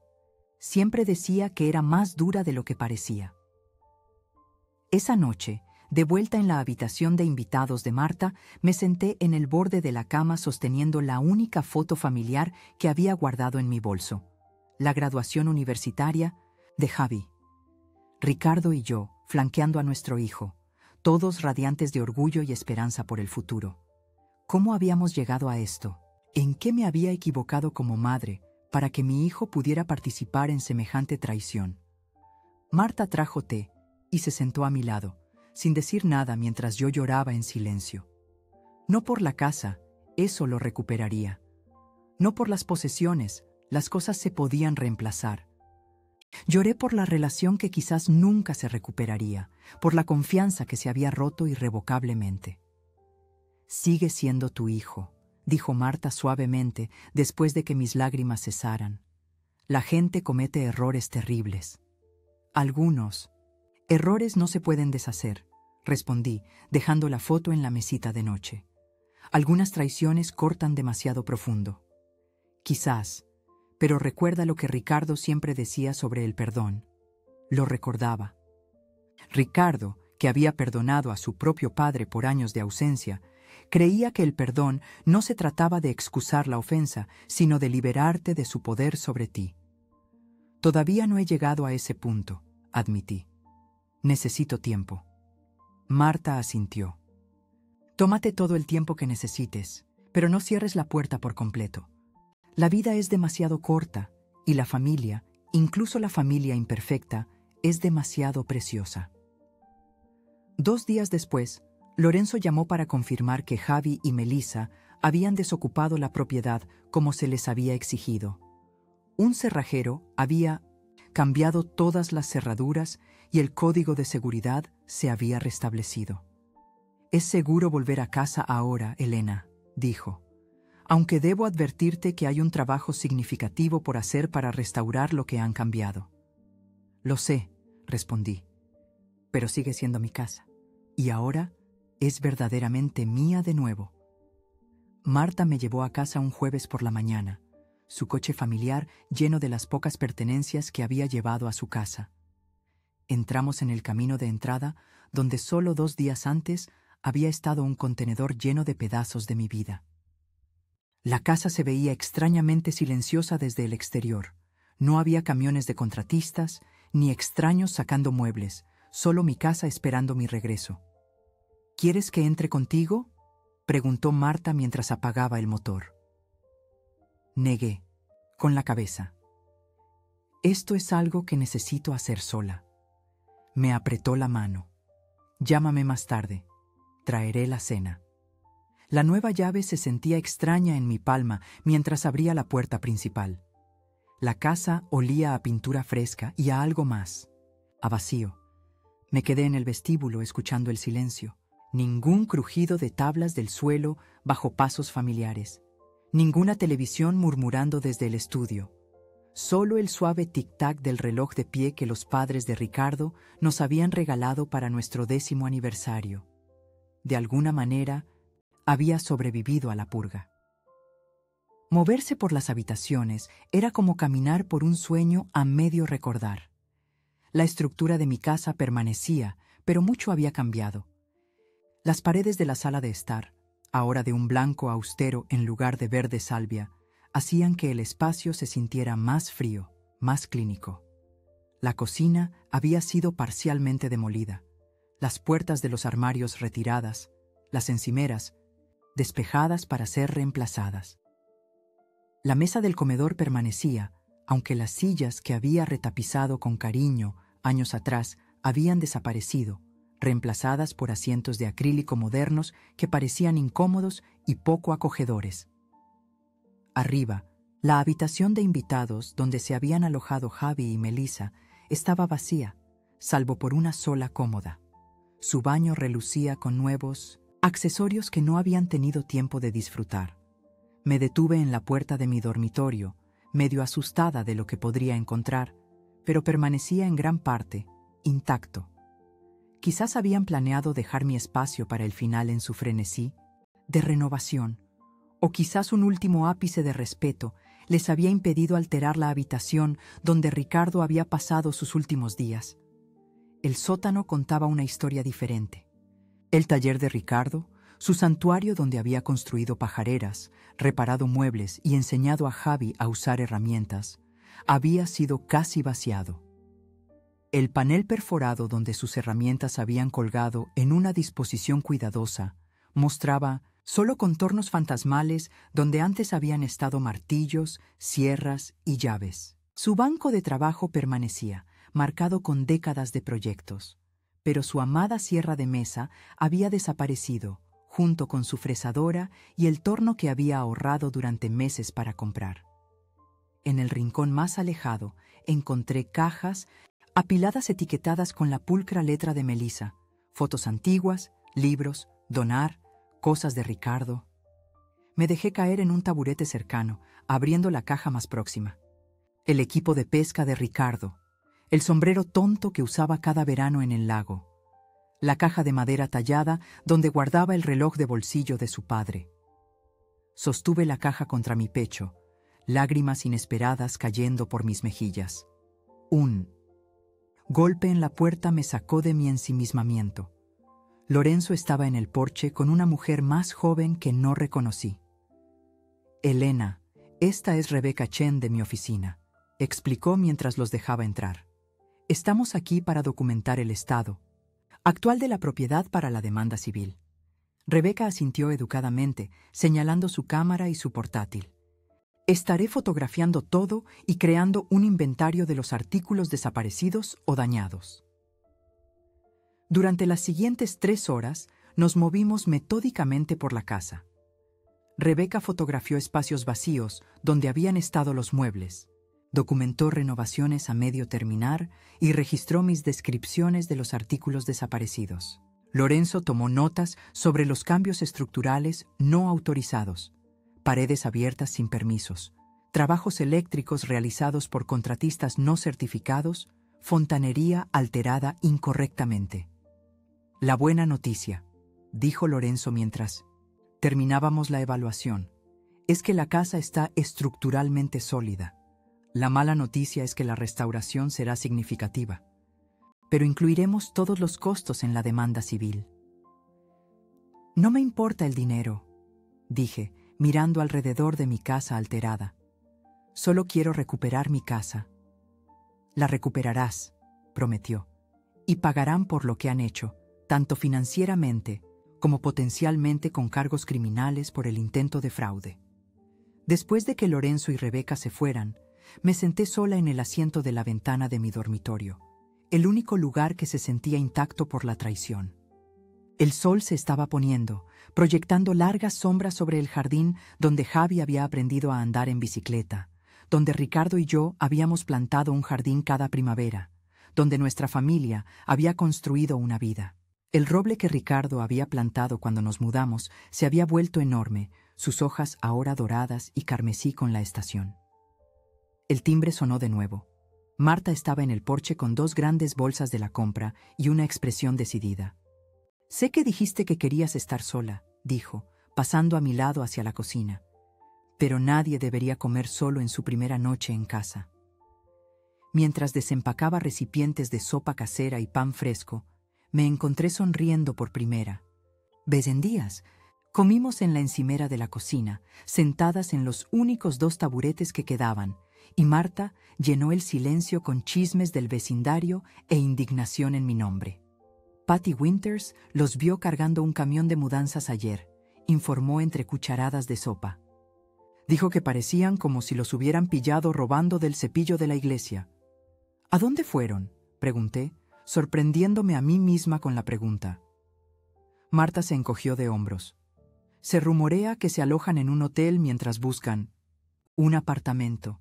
Siempre decía que era más dura de lo que parecía. Esa noche, de vuelta en la habitación de invitados de Marta, me senté en el borde de la cama sosteniendo la única foto familiar que había guardado en mi bolso, la graduación universitaria de Javi. Ricardo y yo, flanqueando a nuestro hijo, todos radiantes de orgullo y esperanza por el futuro. ¿Cómo habíamos llegado a esto? ¿En qué me había equivocado como madre para que mi hijo pudiera participar en semejante traición? Marta trajo té y se sentó a mi lado, sin decir nada mientras yo lloraba en silencio. No por la casa, eso lo recuperaría. No por las posesiones, las cosas se podían reemplazar. Lloré por la relación que quizás nunca se recuperaría, por la confianza que se había roto irrevocablemente. Sigue siendo tu hijo, dijo Marta suavemente después de que mis lágrimas cesaran. La gente comete errores terribles. Algunos. Errores no se pueden deshacer, respondí, dejando la foto en la mesita de noche. Algunas traiciones cortan demasiado profundo. Quizás, pero recuerda lo que Ricardo siempre decía sobre el perdón. Lo recordaba. Ricardo, que había perdonado a su propio padre por años de ausencia, creía que el perdón no se trataba de excusar la ofensa, sino de liberarte de su poder sobre ti. Todavía no he llegado a ese punto, admití. Necesito tiempo. Marta asintió. Tómate todo el tiempo que necesites, pero no cierres la puerta por completo. La vida es demasiado corta y la familia, incluso la familia imperfecta, es demasiado preciosa. 2 días después, Lorenzo llamó para confirmar que Javi y Melissa habían desocupado la propiedad como se les había exigido. Un cerrajero había cambiado todas las cerraduras y el código de seguridad se había restablecido. «Es seguro volver a casa ahora, Elena», dijo. «Aunque debo advertirte que hay un trabajo significativo por hacer para restaurar lo que han cambiado». «Lo sé», respondí, «pero sigue siendo mi casa. Y ahora es verdaderamente mía de nuevo». Marta me llevó a casa un jueves por la mañana, su coche familiar lleno de las pocas pertenencias que había llevado a su casa. Entramos en el camino de entrada, donde solo 2 días antes había estado un contenedor lleno de pedazos de mi vida. La casa se veía extrañamente silenciosa desde el exterior. No había camiones de contratistas, ni extraños sacando muebles, solo mi casa esperando mi regreso. «¿Quieres que entre contigo?», preguntó Marta mientras apagaba el motor. Negué, con la cabeza. «Esto es algo que necesito hacer sola». Me apretó la mano. «Llámame más tarde. Traeré la cena». La nueva llave se sentía extraña en mi palma mientras abría la puerta principal. La casa olía a pintura fresca y a algo más, a vacío. Me quedé en el vestíbulo escuchando el silencio. Ningún crujido de tablas del suelo bajo pasos familiares. Ninguna televisión murmurando desde el estudio. Solo el suave tic-tac del reloj de pie que los padres de Ricardo nos habían regalado para nuestro 10º aniversario. De alguna manera, había sobrevivido a la purga. Moverse por las habitaciones era como caminar por un sueño a medio recordar. La estructura de mi casa permanecía, pero mucho había cambiado. Las paredes de la sala de estar, ahora de un blanco austero en lugar de verde salvia, hacían que el espacio se sintiera más frío, más clínico. La cocina había sido parcialmente demolida, las puertas de los armarios retiradas, las encimeras despejadas para ser reemplazadas. La mesa del comedor permanecía, aunque las sillas que había retapizado con cariño años atrás habían desaparecido, reemplazadas por asientos de acrílico modernos que parecían incómodos y poco acogedores. Arriba, la habitación de invitados donde se habían alojado Javi y Melissa estaba vacía, salvo por una sola cómoda. Su baño relucía con nuevos accesorios que no habían tenido tiempo de disfrutar. Me detuve en la puerta de mi dormitorio, medio asustada de lo que podría encontrar, pero permanecía en gran parte intacto. Quizás habían planeado dejar mi espacio para el final en su frenesí de renovación, o quizás un último ápice de respeto les había impedido alterar la habitación donde Ricardo había pasado sus últimos días. El sótano contaba una historia diferente. El taller de Ricardo, su santuario donde había construido pajareras, reparado muebles y enseñado a Javi a usar herramientas, había sido casi vaciado. El panel perforado donde sus herramientas habían colgado en una disposición cuidadosa mostraba solo contornos fantasmales donde antes habían estado martillos, sierras y llaves. Su banco de trabajo permanecía, marcado con décadas de proyectos, pero su amada sierra de mesa había desaparecido, junto con su fresadora y el torno que había ahorrado durante meses para comprar. En el rincón más alejado encontré cajas apiladas etiquetadas con la pulcra letra de Melissa, fotos antiguas, libros, donar, cosas de Ricardo. Me dejé caer en un taburete cercano, abriendo la caja más próxima. El equipo de pesca de Ricardo, el sombrero tonto que usaba cada verano en el lago, la caja de madera tallada donde guardaba el reloj de bolsillo de su padre. Sostuve la caja contra mi pecho, lágrimas inesperadas cayendo por mis mejillas. Un golpe en la puerta me sacó de mi ensimismamiento. Lorenzo estaba en el porche con una mujer más joven que no reconocí. «Elena, esta es Rebeca Chen de mi oficina», explicó mientras los dejaba entrar. «Estamos aquí para documentar el estado actual de la propiedad para la demanda civil». Rebeca asintió educadamente, señalando su cámara y su portátil. «Estaré fotografiando todo y creando un inventario de los artículos desaparecidos o dañados». Durante las siguientes 3 horas, nos movimos metódicamente por la casa. Rebeca fotografió espacios vacíos donde habían estado los muebles, documentó renovaciones a medio terminar y registró mis descripciones de los artículos desaparecidos. Lorenzo tomó notas sobre los cambios estructurales no autorizados, paredes abiertas sin permisos, trabajos eléctricos realizados por contratistas no certificados, fontanería alterada incorrectamente. «La buena noticia», dijo Lorenzo mientras terminábamos la evaluación, «es que la casa está estructuralmente sólida. La mala noticia es que la restauración será significativa, pero incluiremos todos los costos en la demanda civil». «No me importa el dinero», dije, mirando alrededor de mi casa alterada. «Solo quiero recuperar mi casa». «La recuperarás», prometió, «y pagarán por lo que han hecho, tanto financieramente como potencialmente con cargos criminales por el intento de fraude». Después de que Lorenzo y Rebeca se fueran, me senté sola en el asiento de la ventana de mi dormitorio, el único lugar que se sentía intacto por la traición. El sol se estaba poniendo, proyectando largas sombras sobre el jardín donde Javi había aprendido a andar en bicicleta, donde Ricardo y yo habíamos plantado un jardín cada primavera, donde nuestra familia había construido una vida. El roble que Ricardo había plantado cuando nos mudamos se había vuelto enorme, sus hojas ahora doradas y carmesí con la estación. El timbre sonó de nuevo. Marta estaba en el porche con 2 grandes bolsas de la compra y una expresión decidida. «Sé que dijiste que querías estar sola», dijo, pasando a mi lado hacia la cocina. «Pero nadie debería comer solo en su primera noche en casa». Mientras desempacaba recipientes de sopa casera y pan fresco, Me encontré sonriendo por primera vez en días. Comimos en la encimera de la cocina, sentadas en los únicos 2 taburetes que quedaban, y Marta llenó el silencio con chismes del vecindario e indignación en mi nombre. Patty Winters los vio cargando un camión de mudanzas ayer, informó entre cucharadas de sopa. Dijo que parecían como si los hubieran pillado robando del cepillo de la iglesia. ¿A dónde fueron?, pregunté, sorprendiéndome a mí misma con la pregunta. Marta se encogió de hombros. Se rumorea que se alojan en un hotel mientras buscan un apartamento.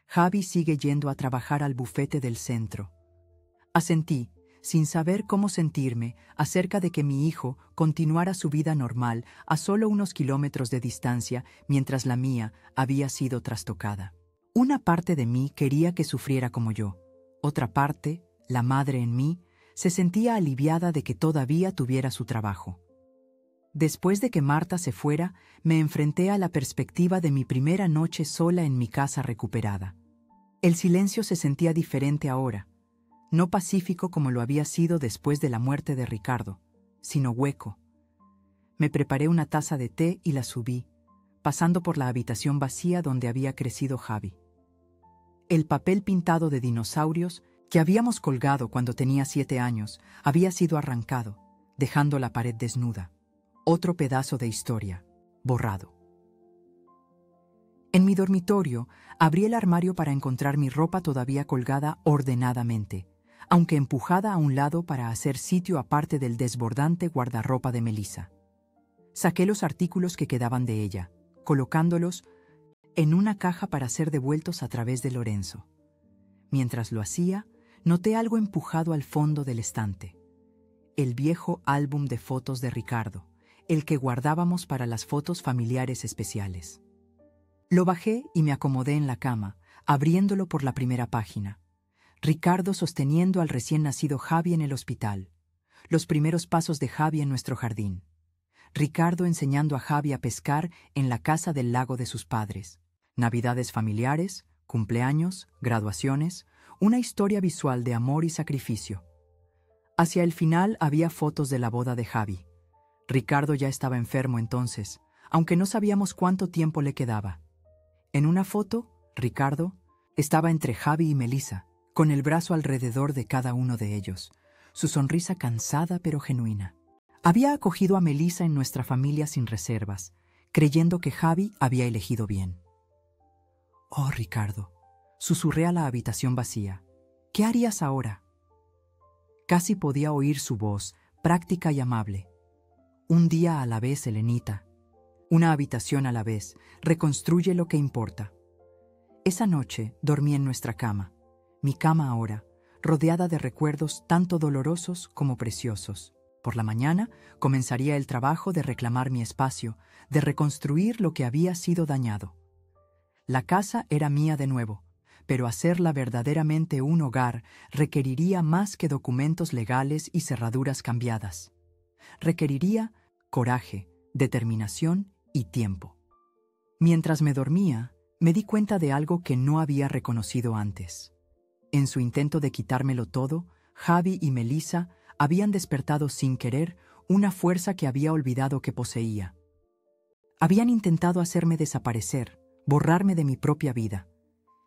Javi sigue yendo a trabajar al bufete del centro. Asentí, sin saber cómo sentirme, acerca de que mi hijo continuara su vida normal a solo unos kilómetros de distancia mientras la mía había sido trastocada. Una parte de mí quería que sufriera como yo. Otra parte, la madre en mí, se sentía aliviada de que todavía tuviera su trabajo. Después de que Marta se fuera, me enfrenté a la perspectiva de mi primera noche sola en mi casa recuperada. El silencio se sentía diferente ahora, no pacífico como lo había sido después de la muerte de Ricardo, sino hueco. Me preparé una taza de té y la subí, pasando por la habitación vacía donde había crecido Javi. El papel pintado de dinosaurios que habíamos colgado cuando tenía 7 años había sido arrancado, dejando la pared desnuda. Otro pedazo de historia, borrado. En mi dormitorio, abrí el armario para encontrar mi ropa todavía colgada ordenadamente, aunque empujada a un lado para hacer sitio aparte del desbordante guardarropa de Melissa. Saqué los artículos que quedaban de ella, colocándolos en una caja para ser devueltos a través de Lorenzo. Mientras lo hacía, noté algo empujado al fondo del estante. El viejo álbum de fotos de Ricardo, el que guardábamos para las fotos familiares especiales. Lo bajé y me acomodé en la cama, abriéndolo por la primera página. Ricardo sosteniendo al recién nacido Javi en el hospital. Los primeros pasos de Javi en nuestro jardín. Ricardo enseñando a Javi a pescar en la casa del lago de sus padres. Navidades familiares, cumpleaños, graduaciones, una historia visual de amor y sacrificio. Hacia el final había fotos de la boda de Javi. Ricardo ya estaba enfermo entonces, aunque no sabíamos cuánto tiempo le quedaba. En una foto, Ricardo estaba entre Javi y Melissa, con el brazo alrededor de cada uno de ellos, su sonrisa cansada pero genuina. Había acogido a Melissa en nuestra familia sin reservas, creyendo que Javi había elegido bien. «Oh, Ricardo», susurré a la habitación vacía, «¿qué harías ahora?». Casi podía oír su voz, práctica y amable. Un día a la vez, Elenita. Una habitación a la vez. Reconstruye lo que importa. Esa noche dormí en nuestra cama. Mi cama ahora, rodeada de recuerdos tanto dolorosos como preciosos. Por la mañana comenzaría el trabajo de reclamar mi espacio, de reconstruir lo que había sido dañado. La casa era mía de nuevo, pero hacerla verdaderamente un hogar requeriría más que documentos legales y cerraduras cambiadas. Requeriría coraje, determinación y tiempo. Mientras me dormía, me di cuenta de algo que no había reconocido antes. En su intento de quitármelo todo, Javi y Melissa habían despertado sin querer una fuerza que había olvidado que poseía. Habían intentado hacerme desaparecer, borrarme de mi propia vida.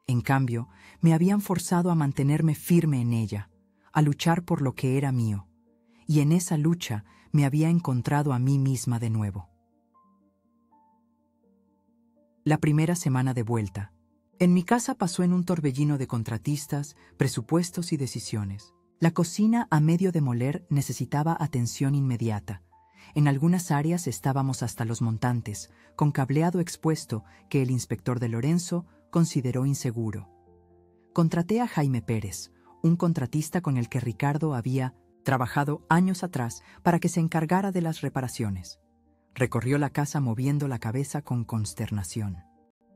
En cambio, me habían forzado a mantenerme firme en ella, a luchar por lo que era mío. Y en esa lucha me había encontrado a mí misma de nuevo. La primera semana de vuelta. En mi casa pasó en un torbellino de contratistas, presupuestos y decisiones. La cocina a medio demoler necesitaba atención inmediata. En algunas áreas estábamos hasta los montantes, con cableado expuesto que el inspector de Lorenzo consideró inseguro. Contraté a Jaime Pérez, un contratista con el que Ricardo había trabajado años atrás para que se encargara de las reparaciones. Recorrió la casa moviendo la cabeza con consternación.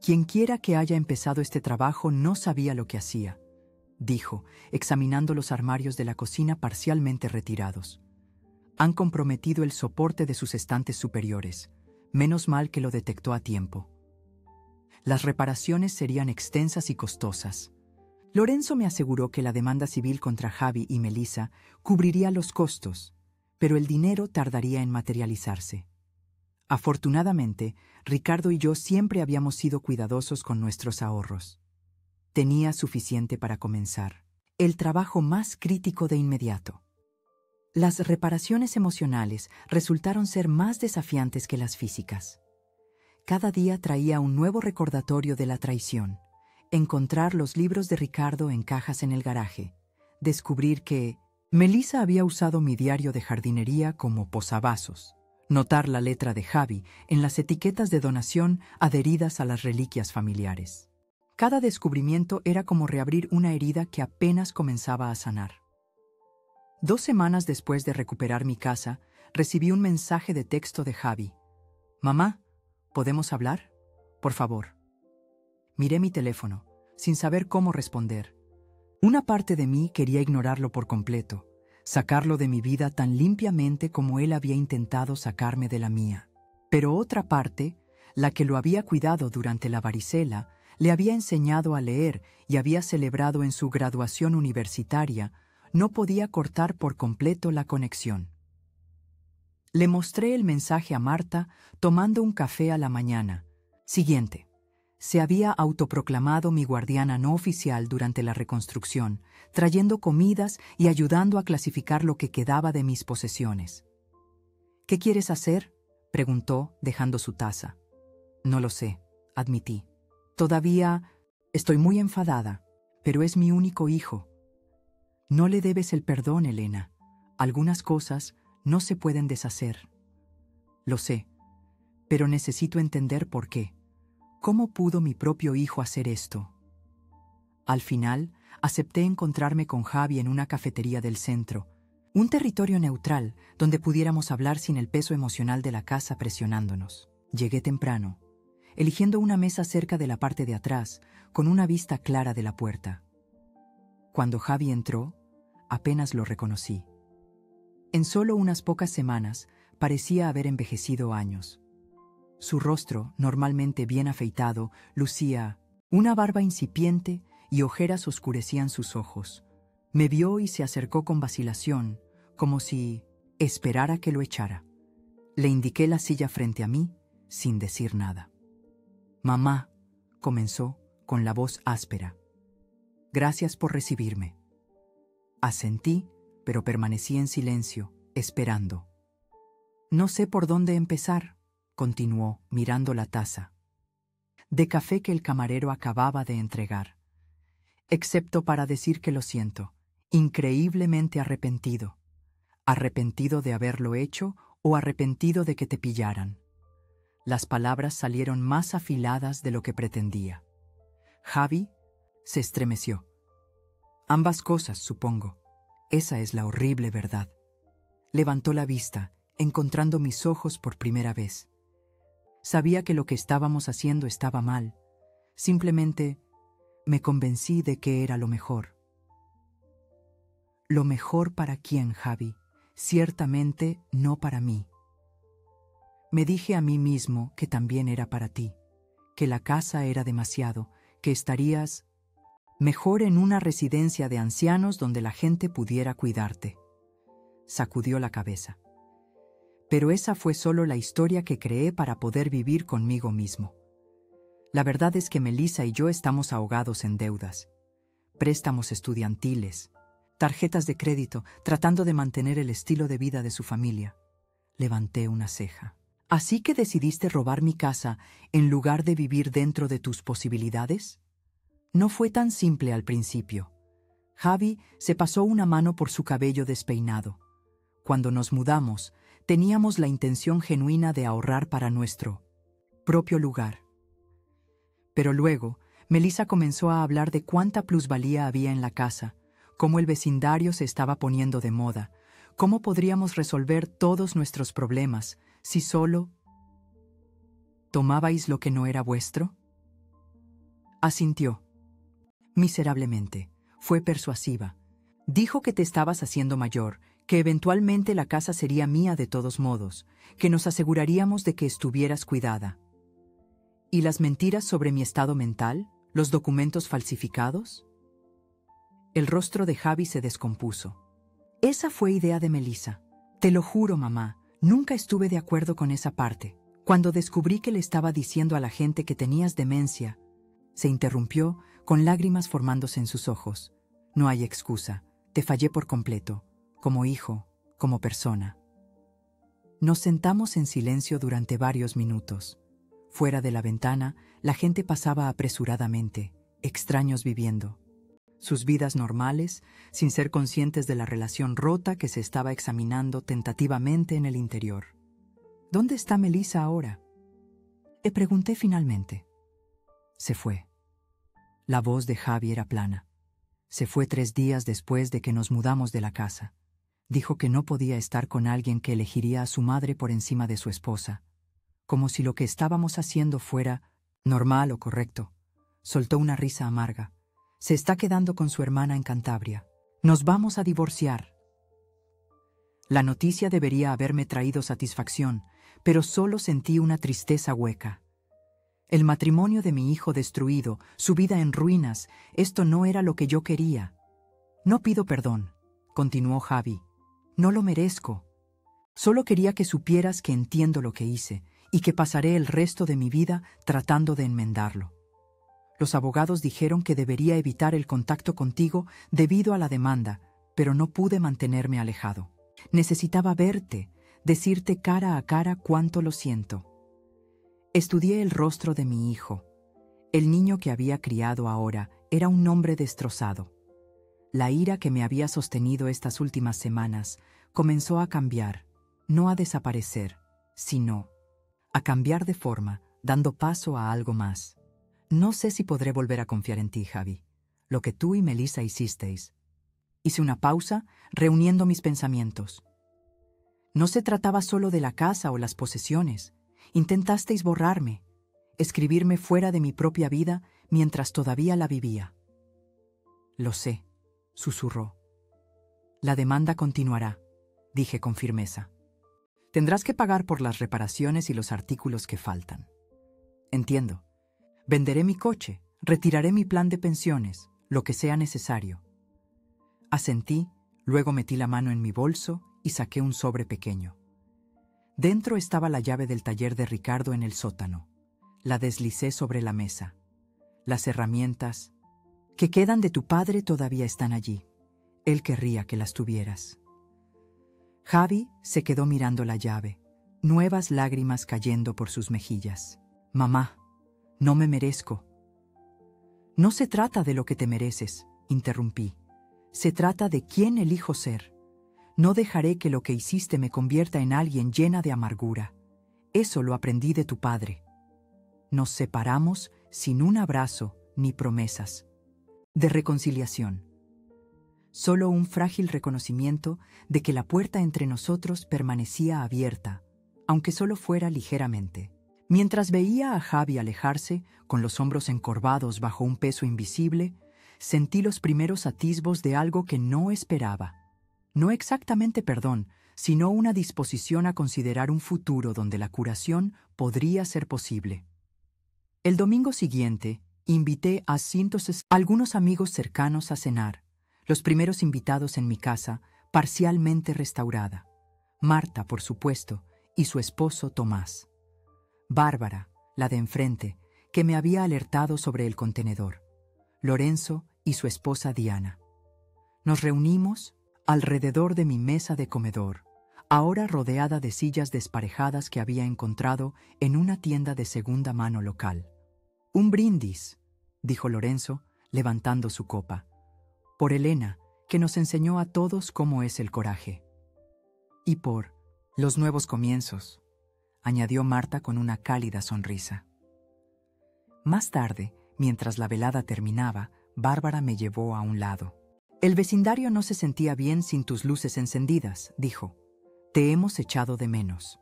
«Quienquiera que haya empezado este trabajo no sabía lo que hacía», dijo, examinando los armarios de la cocina parcialmente retirados. «Han comprometido el soporte de sus estantes superiores. Menos mal que lo detectó a tiempo. Las reparaciones serían extensas y costosas. Lorenzo me aseguró que la demanda civil contra Javi y Melissa cubriría los costos, pero el dinero tardaría en materializarse. Afortunadamente, Ricardo y yo siempre habíamos sido cuidadosos con nuestros ahorros. Tenía suficiente para comenzar el trabajo más crítico de inmediato. Las reparaciones emocionales resultaron ser más desafiantes que las físicas. Cada día traía un nuevo recordatorio de la traición. Encontrar los libros de Ricardo en cajas en el garaje. Descubrir que Melissa había usado mi diario de jardinería como posavasos. Notar la letra de Javi en las etiquetas de donación adheridas a las reliquias familiares. Cada descubrimiento era como reabrir una herida que apenas comenzaba a sanar. 2 semanas después de recuperar mi casa, recibí un mensaje de texto de Javi. «Mamá, ¿podemos hablar? Por favor». Miré mi teléfono, sin saber cómo responder. Una parte de mí quería ignorarlo por completo, sacarlo de mi vida tan limpiamente como él había intentado sacarme de la mía. Pero otra parte, la que lo había cuidado durante la varicela, le había enseñado a leer y había celebrado en su graduación universitaria, no podía cortar por completo la conexión. Le mostré el mensaje a Marta tomando un café a la mañana siguiente. Se había autoproclamado mi guardiana no oficial durante la reconstrucción, trayendo comidas y ayudando a clasificar lo que quedaba de mis posesiones. «¿Qué quieres hacer?», preguntó, dejando su taza. «No lo sé», admití. «Todavía estoy muy enfadada, pero es mi único hijo». «No le debes el perdón, Elena. Algunas cosas no se pueden deshacer». «Lo sé, pero necesito entender por qué. ¿Cómo pudo mi propio hijo hacer esto?». Al final, acepté encontrarme con Javi en una cafetería del centro, un territorio neutral donde pudiéramos hablar sin el peso emocional de la casa presionándonos. Llegué temprano, eligiendo una mesa cerca de la parte de atrás, con una vista clara de la puerta. Cuando Javi entró, apenas lo reconocí. En solo unas pocas semanas, parecía haber envejecido años. Su rostro, normalmente bien afeitado, lucía una barba incipiente y ojeras oscurecían sus ojos. Me vio y se acercó con vacilación, como si esperara que lo echara. Le indiqué la silla frente a mí, sin decir nada. «Mamá», comenzó, con la voz áspera. «Gracias por recibirme». Asentí, pero permanecí en silencio, esperando. «No sé por dónde empezar», continuó, mirando la taza de café que el camarero acababa de entregar. «Excepto para decir que lo siento, increíblemente arrepentido. Arrepentido de haberlo hecho o arrepentido de que te pillaran». Las palabras salieron más afiladas de lo que pretendía. Javi se estremeció. «Ambas cosas, supongo. Esa es la horrible verdad». Levantó la vista, encontrando mis ojos por primera vez. Sabía que lo que estábamos haciendo estaba mal. Simplemente me convencí de que era lo mejor. «¿Lo mejor para quién, Javi? Ciertamente no para mí». Me dije a mí mismo que también era para ti, que la casa era demasiado, que estarías mejor en una residencia de ancianos donde la gente pudiera cuidarte. Sacudió la cabeza. Pero esa fue solo la historia que creé para poder vivir conmigo mismo. La verdad es que Melissa y yo estamos ahogados en deudas, préstamos estudiantiles, tarjetas de crédito, tratando de mantener el estilo de vida de su familia. Levanté una ceja. ¿Así que decidiste robar mi casa en lugar de vivir dentro de tus posibilidades? No fue tan simple al principio. Javi se pasó una mano por su cabello despeinado. Cuando nos mudamos, teníamos la intención genuina de ahorrar para nuestro propio lugar. Pero luego, Melissa comenzó a hablar de cuánta plusvalía había en la casa, cómo el vecindario se estaba poniendo de moda, cómo podríamos resolver todos nuestros problemas si solo tomabais lo que no era vuestro. Asintió. Miserablemente. Fue persuasiva. Dijo que te estabas haciendo mayor, que eventualmente la casa sería mía de todos modos, que nos aseguraríamos de que estuvieras cuidada. ¿Y las mentiras sobre mi estado mental? ¿Los documentos falsificados? El rostro de Javi se descompuso. Esa fue idea de Melissa. Te lo juro, mamá, nunca estuve de acuerdo con esa parte. Cuando descubrí que le estaba diciendo a la gente que tenías demencia, se interrumpió, con lágrimas formándose en sus ojos. No hay excusa, te fallé por completo, como hijo, como persona. Nos sentamos en silencio durante varios minutos. Fuera de la ventana, la gente pasaba apresuradamente, extraños viviendo sus vidas normales, sin ser conscientes de la relación rota que se estaba examinando tentativamente en el interior. ¿Dónde está Melissa ahora? Le pregunté finalmente. Se fue. La voz de Javi era plana. Se fue 3 días después de que nos mudamos de la casa. Dijo que no podía estar con alguien que elegiría a su madre por encima de su esposa, como si lo que estábamos haciendo fuera normal o correcto. Soltó una risa amarga. Se está quedando con su hermana en Cantabria. Nos vamos a divorciar. La noticia debería haberme traído satisfacción, pero solo sentí una tristeza hueca. El matrimonio de mi hijo destruido, su vida en ruinas, esto no era lo que yo quería. No pido perdón, continuó Javi. No lo merezco. Solo quería que supieras que entiendo lo que hice y que pasaré el resto de mi vida tratando de enmendarlo. Los abogados dijeron que debería evitar el contacto contigo debido a la demanda, pero no pude mantenerme alejado. Necesitaba verte, decirte cara a cara cuánto lo siento. Estudié el rostro de mi hijo. El niño que había criado ahora era un hombre destrozado. La ira que me había sostenido estas últimas semanas comenzó a cambiar, no a desaparecer, sino a cambiar de forma, dando paso a algo más. No sé si podré volver a confiar en ti, Javi. Lo que tú y Melissa hicisteis. Hice una pausa, reuniendo mis pensamientos. No se trataba solo de la casa o las posesiones. Intentasteis borrarme, escribirme fuera de mi propia vida mientras todavía la vivía. Lo sé, susurró. La demanda continuará, dije con firmeza. Tendrás que pagar por las reparaciones y los artículos que faltan. Entiendo. Venderé mi coche, retiraré mi plan de pensiones, lo que sea necesario. Asentí, luego metí la mano en mi bolso y saqué un sobre pequeño. Dentro estaba la llave del taller de Ricardo en el sótano. La deslicé sobre la mesa. Las herramientas que quedan de tu padre todavía están allí. Él querría que las tuvieras. Javi se quedó mirando la llave, nuevas lágrimas cayendo por sus mejillas. Mamá, no me merezco. No se trata de lo que te mereces, interrumpí. Se trata de quién elijo ser. No dejaré que lo que hiciste me convierta en alguien llena de amargura. Eso lo aprendí de tu padre. Nos separamos sin un abrazo ni promesas de reconciliación. Solo un frágil reconocimiento de que la puerta entre nosotros permanecía abierta, aunque solo fuera ligeramente. Mientras veía a Javi alejarse, con los hombros encorvados bajo un peso invisible, sentí los primeros atisbos de algo que no esperaba. No exactamente perdón, sino una disposición a considerar un futuro donde la curación podría ser posible. El domingo siguiente, invité a algunos amigos cercanos a cenar, los primeros invitados en mi casa, parcialmente restaurada. Marta, por supuesto, y su esposo Tomás. Bárbara, la de enfrente, que me había alertado sobre el contenedor. Lorenzo y su esposa Diana. Nos reunimos alrededor de mi mesa de comedor, ahora rodeada de sillas desparejadas que había encontrado en una tienda de segunda mano local. «Un brindis», dijo Lorenzo, levantando su copa, «por Elena, que nos enseñó a todos cómo es el coraje. Y por los nuevos comienzos», añadió Marta con una cálida sonrisa. Más tarde, mientras la velada terminaba, Bárbara me llevó a un lado. «El vecindario no se sentía bien sin tus luces encendidas», dijo. «Te hemos echado de menos».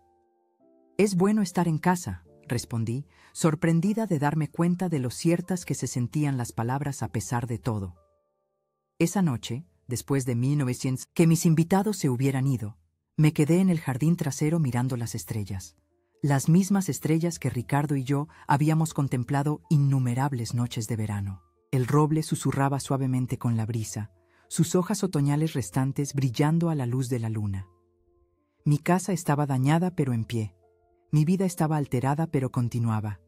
«Es bueno estar en casa», respondí, sorprendida de darme cuenta de lo ciertas que se sentían las palabras a pesar de todo. Esa noche, después de 1900, que mis invitados se hubieran ido, me quedé en el jardín trasero mirando las estrellas. Las mismas estrellas que Ricardo y yo habíamos contemplado innumerables noches de verano. El roble susurraba suavemente con la brisa, sus hojas otoñales restantes brillando a la luz de la luna. Mi casa estaba dañada pero en pie. Mi vida estaba alterada pero continuaba.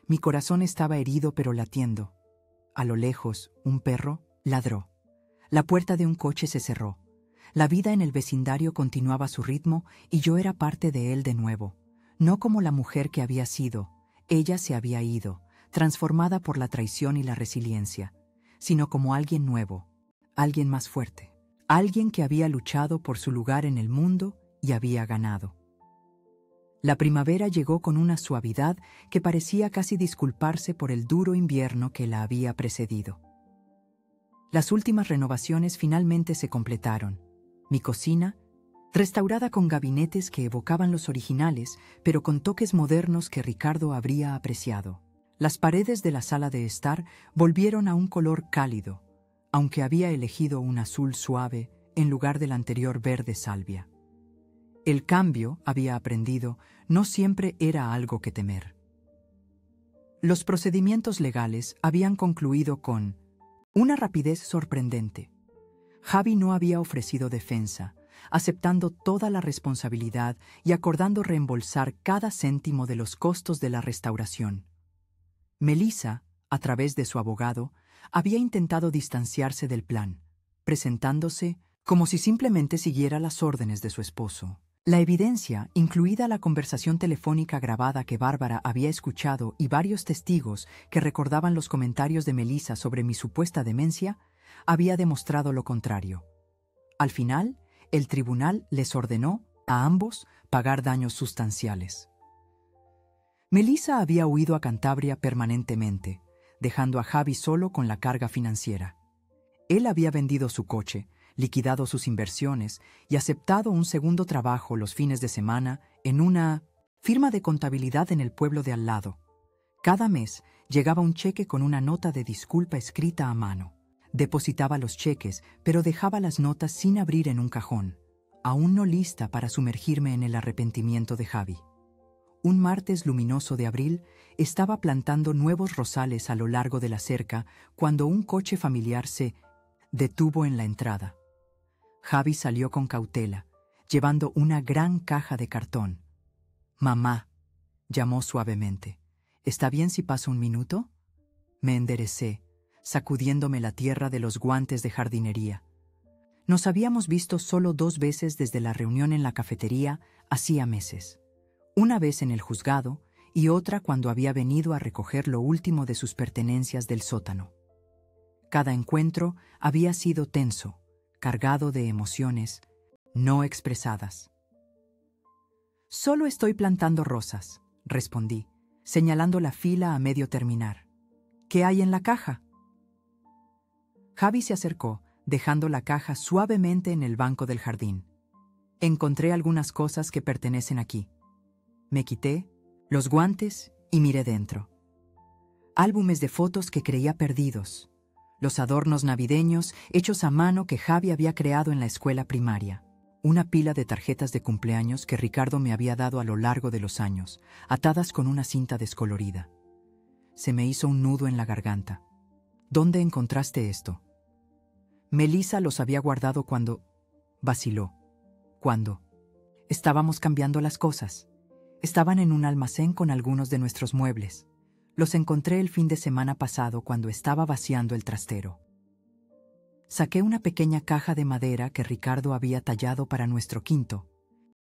Mi corazón estaba herido pero latiendo. A lo lejos, un perro ladró. La puerta de un coche se cerró. La vida en el vecindario continuaba su ritmo y yo era parte de él de nuevo. No como la mujer que había sido. Ella se había ido, transformada por la traición y la resiliencia, sino como alguien nuevo, alguien más fuerte, alguien que había luchado por su lugar en el mundo y había ganado. La primavera llegó con una suavidad que parecía casi disculparse por el duro invierno que la había precedido. Las últimas renovaciones finalmente se completaron. Mi cocina, restaurada con gabinetes que evocaban los originales, pero con toques modernos que Ricardo habría apreciado. Las paredes de la sala de estar volvieron a un color cálido, aunque había elegido un azul suave en lugar del anterior verde salvia. El cambio, había aprendido, no siempre era algo que temer. Los procedimientos legales habían concluido con una rapidez sorprendente. Javi no había ofrecido defensa, aceptando toda la responsabilidad y acordando reembolsar cada céntimo de los costos de la restauración. Melissa, a través de su abogado, había intentado distanciarse del plan, presentándose como si simplemente siguiera las órdenes de su esposo. La evidencia, incluida la conversación telefónica grabada que Bárbara había escuchado y varios testigos que recordaban los comentarios de Melissa sobre mi supuesta demencia, había demostrado lo contrario. Al final, el tribunal les ordenó a ambos pagar daños sustanciales. Melissa había huido a Cantabria permanentemente, dejando a Javi solo con la carga financiera. Él había vendido su coche, liquidado sus inversiones y aceptado un segundo trabajo los fines de semana en una firma de contabilidad en el pueblo de al lado. Cada mes llegaba un cheque con una nota de disculpa escrita a mano. Depositaba los cheques, pero dejaba las notas sin abrir en un cajón, aún no lista para sumergirme en el arrepentimiento de Javi. Un martes luminoso de abril estaba plantando nuevos rosales a lo largo de la cerca cuando un coche familiar se detuvo en la entrada. Javi salió con cautela, llevando una gran caja de cartón. «Mamá», llamó suavemente. «¿Está bien si paso un minuto?» Me enderecé, sacudiéndome la tierra de los guantes de jardinería. Nos habíamos visto solo 2 veces desde la reunión en la cafetería hacía meses. Una vez en el juzgado y otra cuando había venido a recoger lo último de sus pertenencias del sótano. Cada encuentro había sido tenso, cargado de emociones no expresadas. «Solo estoy plantando rosas», respondí, señalando la fila a medio terminar. «¿Qué hay en la caja?» Javi se acercó, dejando la caja suavemente en el banco del jardín. «Encontré algunas cosas que pertenecen aquí». Me quité los guantes y miré dentro. Álbumes de fotos que creía perdidos. Los adornos navideños hechos a mano que Javi había creado en la escuela primaria. Una pila de tarjetas de cumpleaños que Ricardo me había dado a lo largo de los años, atadas con una cinta descolorida. Se me hizo un nudo en la garganta. «¿Dónde encontraste esto?» Melissa los había guardado cuando... Vaciló. ¿Cuándo? Estábamos cambiando las cosas. Estaban en un almacén con algunos de nuestros muebles. Los encontré el fin de semana pasado cuando estaba vaciando el trastero. Saqué una pequeña caja de madera que Ricardo había tallado para nuestro 5º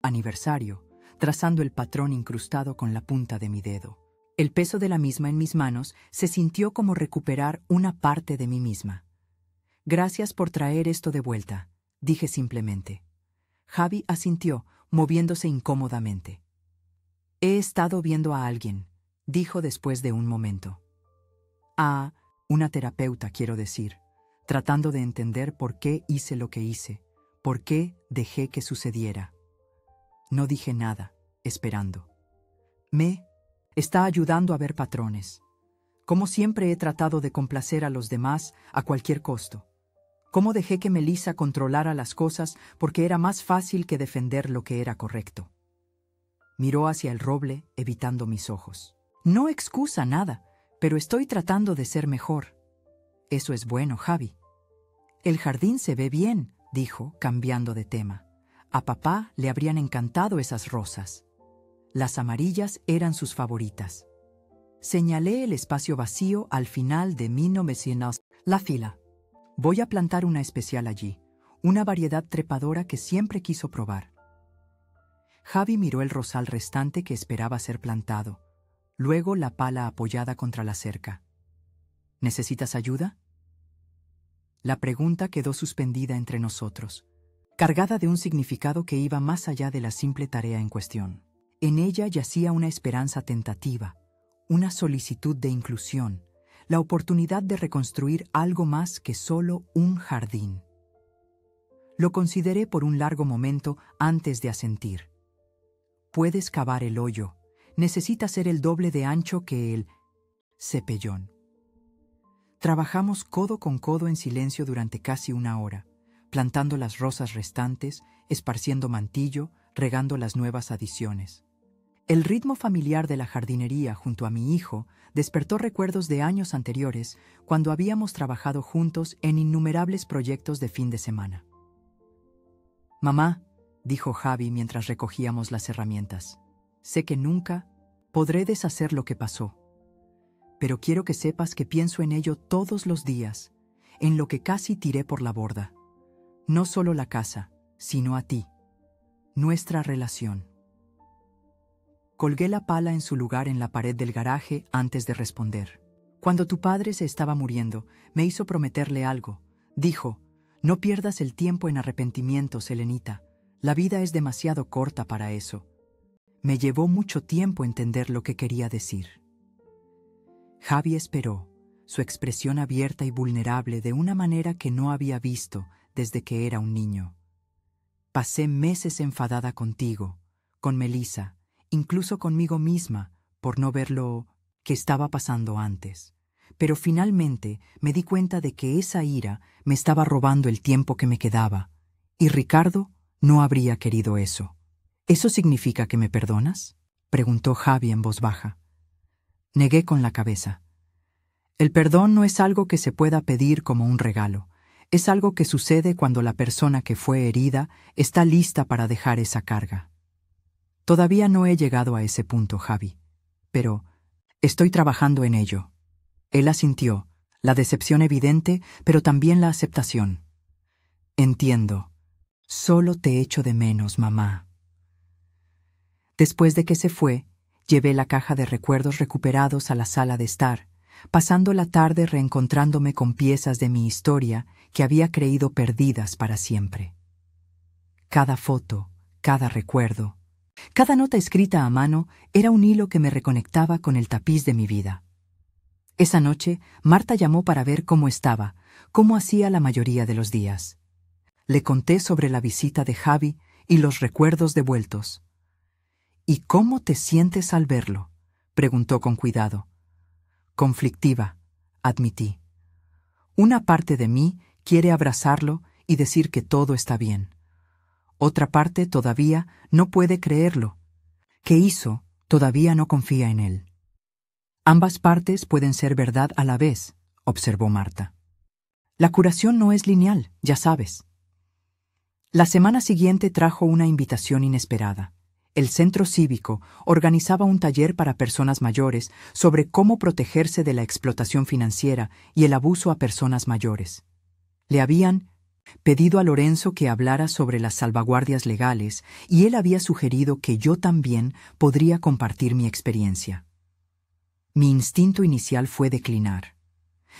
aniversario, trazando el patrón incrustado con la punta de mi dedo. El peso de la misma en mis manos se sintió como recuperar una parte de mí misma. «Gracias por traer esto de vuelta», dije simplemente. Javi asintió, moviéndose incómodamente. «He estado viendo a alguien», dijo después de un momento. «A una terapeuta, quiero decir, tratando de entender por qué hice lo que hice, por qué dejé que sucediera». No dije nada, esperando. «Me está ayudando a ver patrones. Como siempre he tratado de complacer a los demás a cualquier costo. Cómo dejé que Melissa controlara las cosas porque era más fácil que defender lo que era correcto». Miró hacia el roble, evitando mis ojos. «No excusa nada, pero estoy tratando de ser mejor». «Eso es bueno, Javi». El jardín se ve bien, dijo, cambiando de tema. A papá le habrían encantado esas rosas. Las amarillas eran sus favoritas. Señalé el espacio vacío al final de 1900. La fila. Voy a plantar una especial allí, una variedad trepadora que siempre quiso probar. Javi miró el rosal restante que esperaba ser plantado, luego la pala apoyada contra la cerca. ¿Necesitas ayuda? La pregunta quedó suspendida entre nosotros, cargada de un significado que iba más allá de la simple tarea en cuestión. En ella yacía una esperanza tentativa, una solicitud de inclusión, la oportunidad de reconstruir algo más que solo un jardín. Lo consideré por un largo momento antes de asentir. Puedes cavar el hoyo, necesita ser el doble de ancho que el cepellón. Trabajamos codo con codo en silencio durante casi una hora, plantando las rosas restantes, esparciendo mantillo, regando las nuevas adiciones. El ritmo familiar de la jardinería junto a mi hijo despertó recuerdos de años anteriores cuando habíamos trabajado juntos en innumerables proyectos de fin de semana. «Mamá», dijo Javi mientras recogíamos las herramientas, «sé que nunca podré deshacer lo que pasó, pero quiero que sepas que pienso en ello todos los días, en lo que casi tiré por la borda. No solo la casa, sino a ti, nuestra relación». Colgué la pala en su lugar en la pared del garaje antes de responder. «Cuando tu padre se estaba muriendo, me hizo prometerle algo. Dijo, no pierdas el tiempo en arrepentimientos, Helenita. La vida es demasiado corta para eso». Me llevó mucho tiempo entender lo que quería decir. Javi esperó, su expresión abierta y vulnerable de una manera que no había visto desde que era un niño. «Pasé meses enfadada contigo, con Melissa, incluso conmigo misma, por no ver lo que estaba pasando antes. Pero finalmente me di cuenta de que esa ira me estaba robando el tiempo que me quedaba, y Ricardo no habría querido eso». «¿Eso significa que me perdonas?», preguntó Javi en voz baja. Negué con la cabeza. El perdón no es algo que se pueda pedir como un regalo. Es algo que sucede cuando la persona que fue herida está lista para dejar esa carga. Todavía no he llegado a ese punto, Javi, pero estoy trabajando en ello. Él asintió, la decepción evidente, pero también la aceptación. Entiendo. Solo te echo de menos, mamá. Después de que se fue, llevé la caja de recuerdos recuperados a la sala de estar, pasando la tarde reencontrándome con piezas de mi historia que había creído perdidas para siempre. Cada foto, cada recuerdo, cada nota escrita a mano era un hilo que me reconectaba con el tapiz de mi vida. Esa noche, Marta llamó para ver cómo estaba, como hacía la mayoría de los días. Le conté sobre la visita de Javi y los recuerdos devueltos. «¿Y cómo te sientes al verlo?», preguntó con cuidado. «Conflictiva», admití. «Una parte de mí quiere abrazarlo y decir que todo está bien. Otra parte todavía no puede creerlo. ¿Qué hizo? Todavía no confía en él». «Ambas partes pueden ser verdad a la vez», observó Marta. «La curación no es lineal, ya sabes». La semana siguiente trajo una invitación inesperada. El centro cívico organizaba un taller para personas mayores sobre cómo protegerse de la explotación financiera y el abuso a personas mayores. Le habían pedido a Lorenzo que hablara sobre las salvaguardias legales y él había sugerido que yo también podría compartir mi experiencia. Mi instinto inicial fue declinar.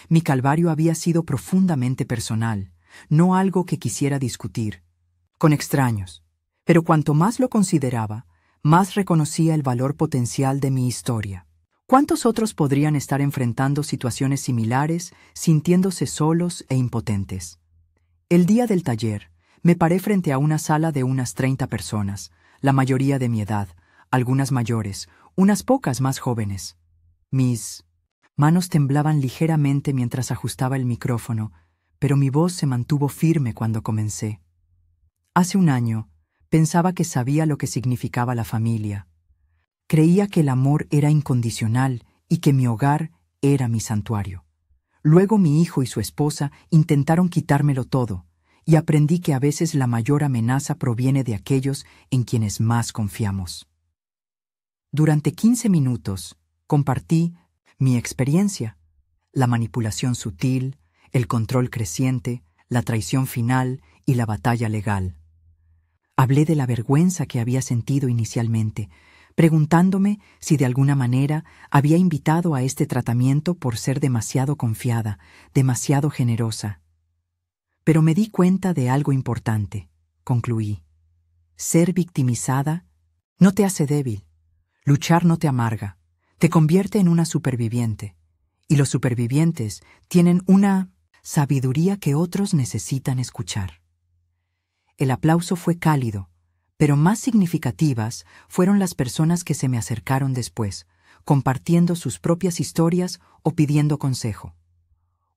Mi calvario había sido profundamente personal, no algo que quisiera discutir con extraños. Pero cuanto más lo consideraba, más reconocía el valor potencial de mi historia. ¿Cuántos otros podrían estar enfrentando situaciones similares, sintiéndose solos e impotentes? El día del taller, me paré frente a una sala de unas 30 personas, la mayoría de mi edad, algunas mayores, unas pocas más jóvenes. Mis manos temblaban ligeramente mientras ajustaba el micrófono, pero mi voz se mantuvo firme cuando comencé. Hace un año, pensaba que sabía lo que significaba la familia. Creía que el amor era incondicional y que mi hogar era mi santuario. Luego mi hijo y su esposa intentaron quitármelo todo, y aprendí que a veces la mayor amenaza proviene de aquellos en quienes más confiamos. Durante 15 minutos compartí mi experiencia, la manipulación sutil, el control creciente, la traición final y la batalla legal. Hablé de la vergüenza que había sentido inicialmente, preguntándome si de alguna manera había invitado a este tratamiento por ser demasiado confiada, demasiado generosa. Pero me di cuenta de algo importante, concluí. Ser victimizada no te hace débil. Luchar no te amarga, te convierte en una superviviente. Y los supervivientes tienen una sabiduría que otros necesitan escuchar. El aplauso fue cálido, pero más significativas fueron las personas que se me acercaron después, compartiendo sus propias historias o pidiendo consejo.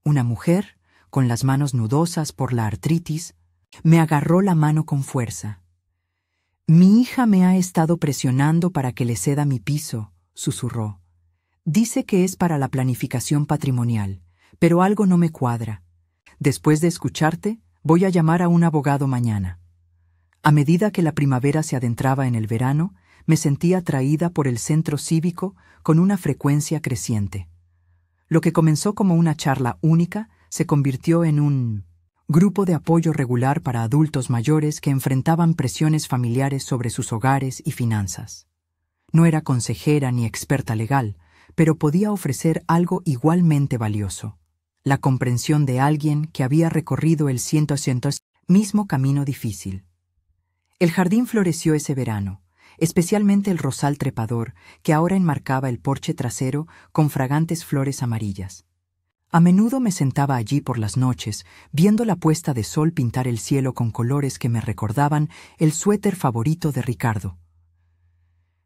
Una mujer, con las manos nudosas por la artritis, me agarró la mano con fuerza. «Mi hija me ha estado presionando para que le ceda mi piso», susurró. «Dice que es para la planificación patrimonial, pero algo no me cuadra. Después de escucharte, voy a llamar a un abogado mañana». A medida que la primavera se adentraba en el verano, me sentía atraída por el centro cívico con una frecuencia creciente. Lo que comenzó como una charla única se convirtió en un grupo de apoyo regular para adultos mayores que enfrentaban presiones familiares sobre sus hogares y finanzas. No era consejera ni experta legal, pero podía ofrecer algo igualmente valioso: la comprensión de alguien que había recorrido el mismo camino difícil. El jardín floreció ese verano, especialmente el rosal trepador que ahora enmarcaba el porche trasero con fragantes flores amarillas. A menudo me sentaba allí por las noches, viendo la puesta de sol pintar el cielo con colores que me recordaban el suéter favorito de Ricardo.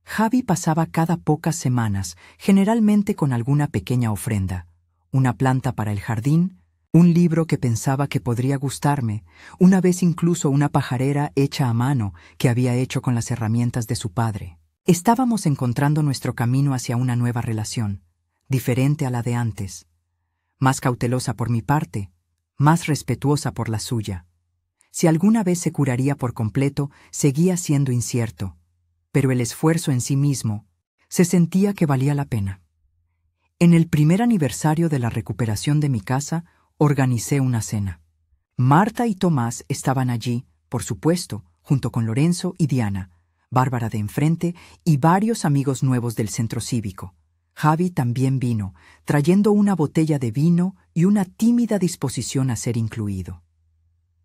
Javi pasaba cada pocas semanas, generalmente con alguna pequeña ofrenda: una planta para el jardín, un libro que pensaba que podría gustarme, una vez incluso una pajarera hecha a mano que había hecho con las herramientas de su padre. Estábamos encontrando nuestro camino hacia una nueva relación, diferente a la de antes. Más cautelosa por mi parte, más respetuosa por la suya. Si alguna vez se curaría por completo, seguía siendo incierto, pero el esfuerzo en sí mismo se sentía que valía la pena. En el primer aniversario de la recuperación de mi casa, organicé una cena. Marta y Tomás estaban allí, por supuesto, junto con Lorenzo y Diana, Bárbara de enfrente y varios amigos nuevos del centro cívico. Javi también vino, trayendo una botella de vino y una tímida disposición a ser incluido.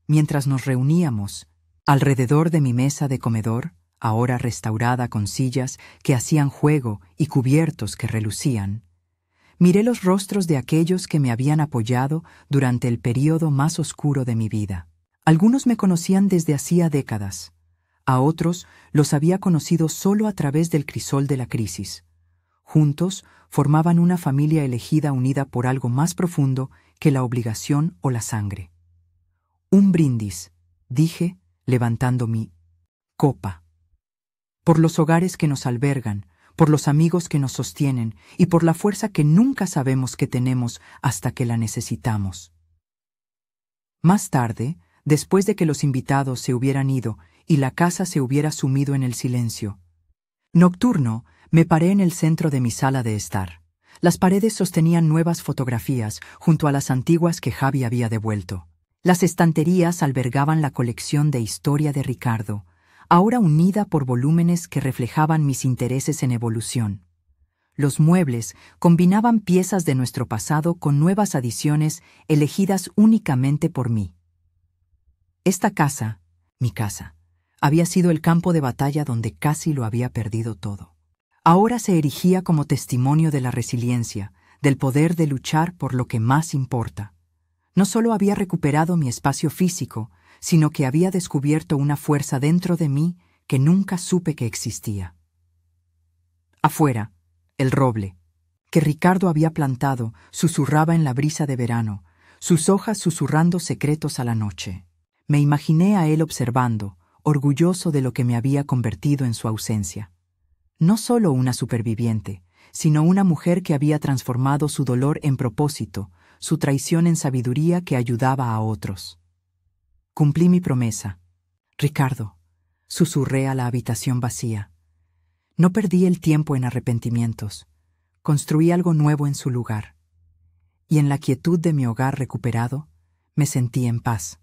Mientras nos reuníamos, alrededor de mi mesa de comedor, ahora restaurada con sillas que hacían juego y cubiertos que relucían, miré los rostros de aquellos que me habían apoyado durante el período más oscuro de mi vida. Algunos me conocían desde hacía décadas. A otros los había conocido solo a través del crisol de la crisis. Juntos formaban una familia elegida unida por algo más profundo que la obligación o la sangre. «Un brindis», dije, levantando mi copa. «Por los hogares que nos albergan, por los amigos que nos sostienen y por la fuerza que nunca sabemos que tenemos hasta que la necesitamos». Más tarde, después de que los invitados se hubieran ido y la casa se hubiera sumido en el silencio nocturno, me paré en el centro de mi sala de estar. Las paredes sostenían nuevas fotografías junto a las antiguas que Javi había devuelto. Las estanterías albergaban la colección de historia de Ricardo, ahora unida por volúmenes que reflejaban mis intereses en evolución. Los muebles combinaban piezas de nuestro pasado con nuevas adiciones elegidas únicamente por mí. Esta casa, mi casa, había sido el campo de batalla donde casi lo había perdido todo. Ahora se erigía como testimonio de la resiliencia, del poder de luchar por lo que más importa. No solo había recuperado mi espacio físico, sino que había descubierto una fuerza dentro de mí que nunca supe que existía. Afuera, el roble, que Ricardo había plantado, susurraba en la brisa de verano, sus hojas susurrando secretos a la noche. Me imaginé a él observando, orgulloso de lo que me había convertido en su ausencia. No solo una superviviente, sino una mujer que había transformado su dolor en propósito, su traición en sabiduría que ayudaba a otros. Cumplí mi promesa. Ricardo, susurré a la habitación vacía. No perdí el tiempo en arrepentimientos. Construí algo nuevo en su lugar. Y en la quietud de mi hogar recuperado, me sentí en paz.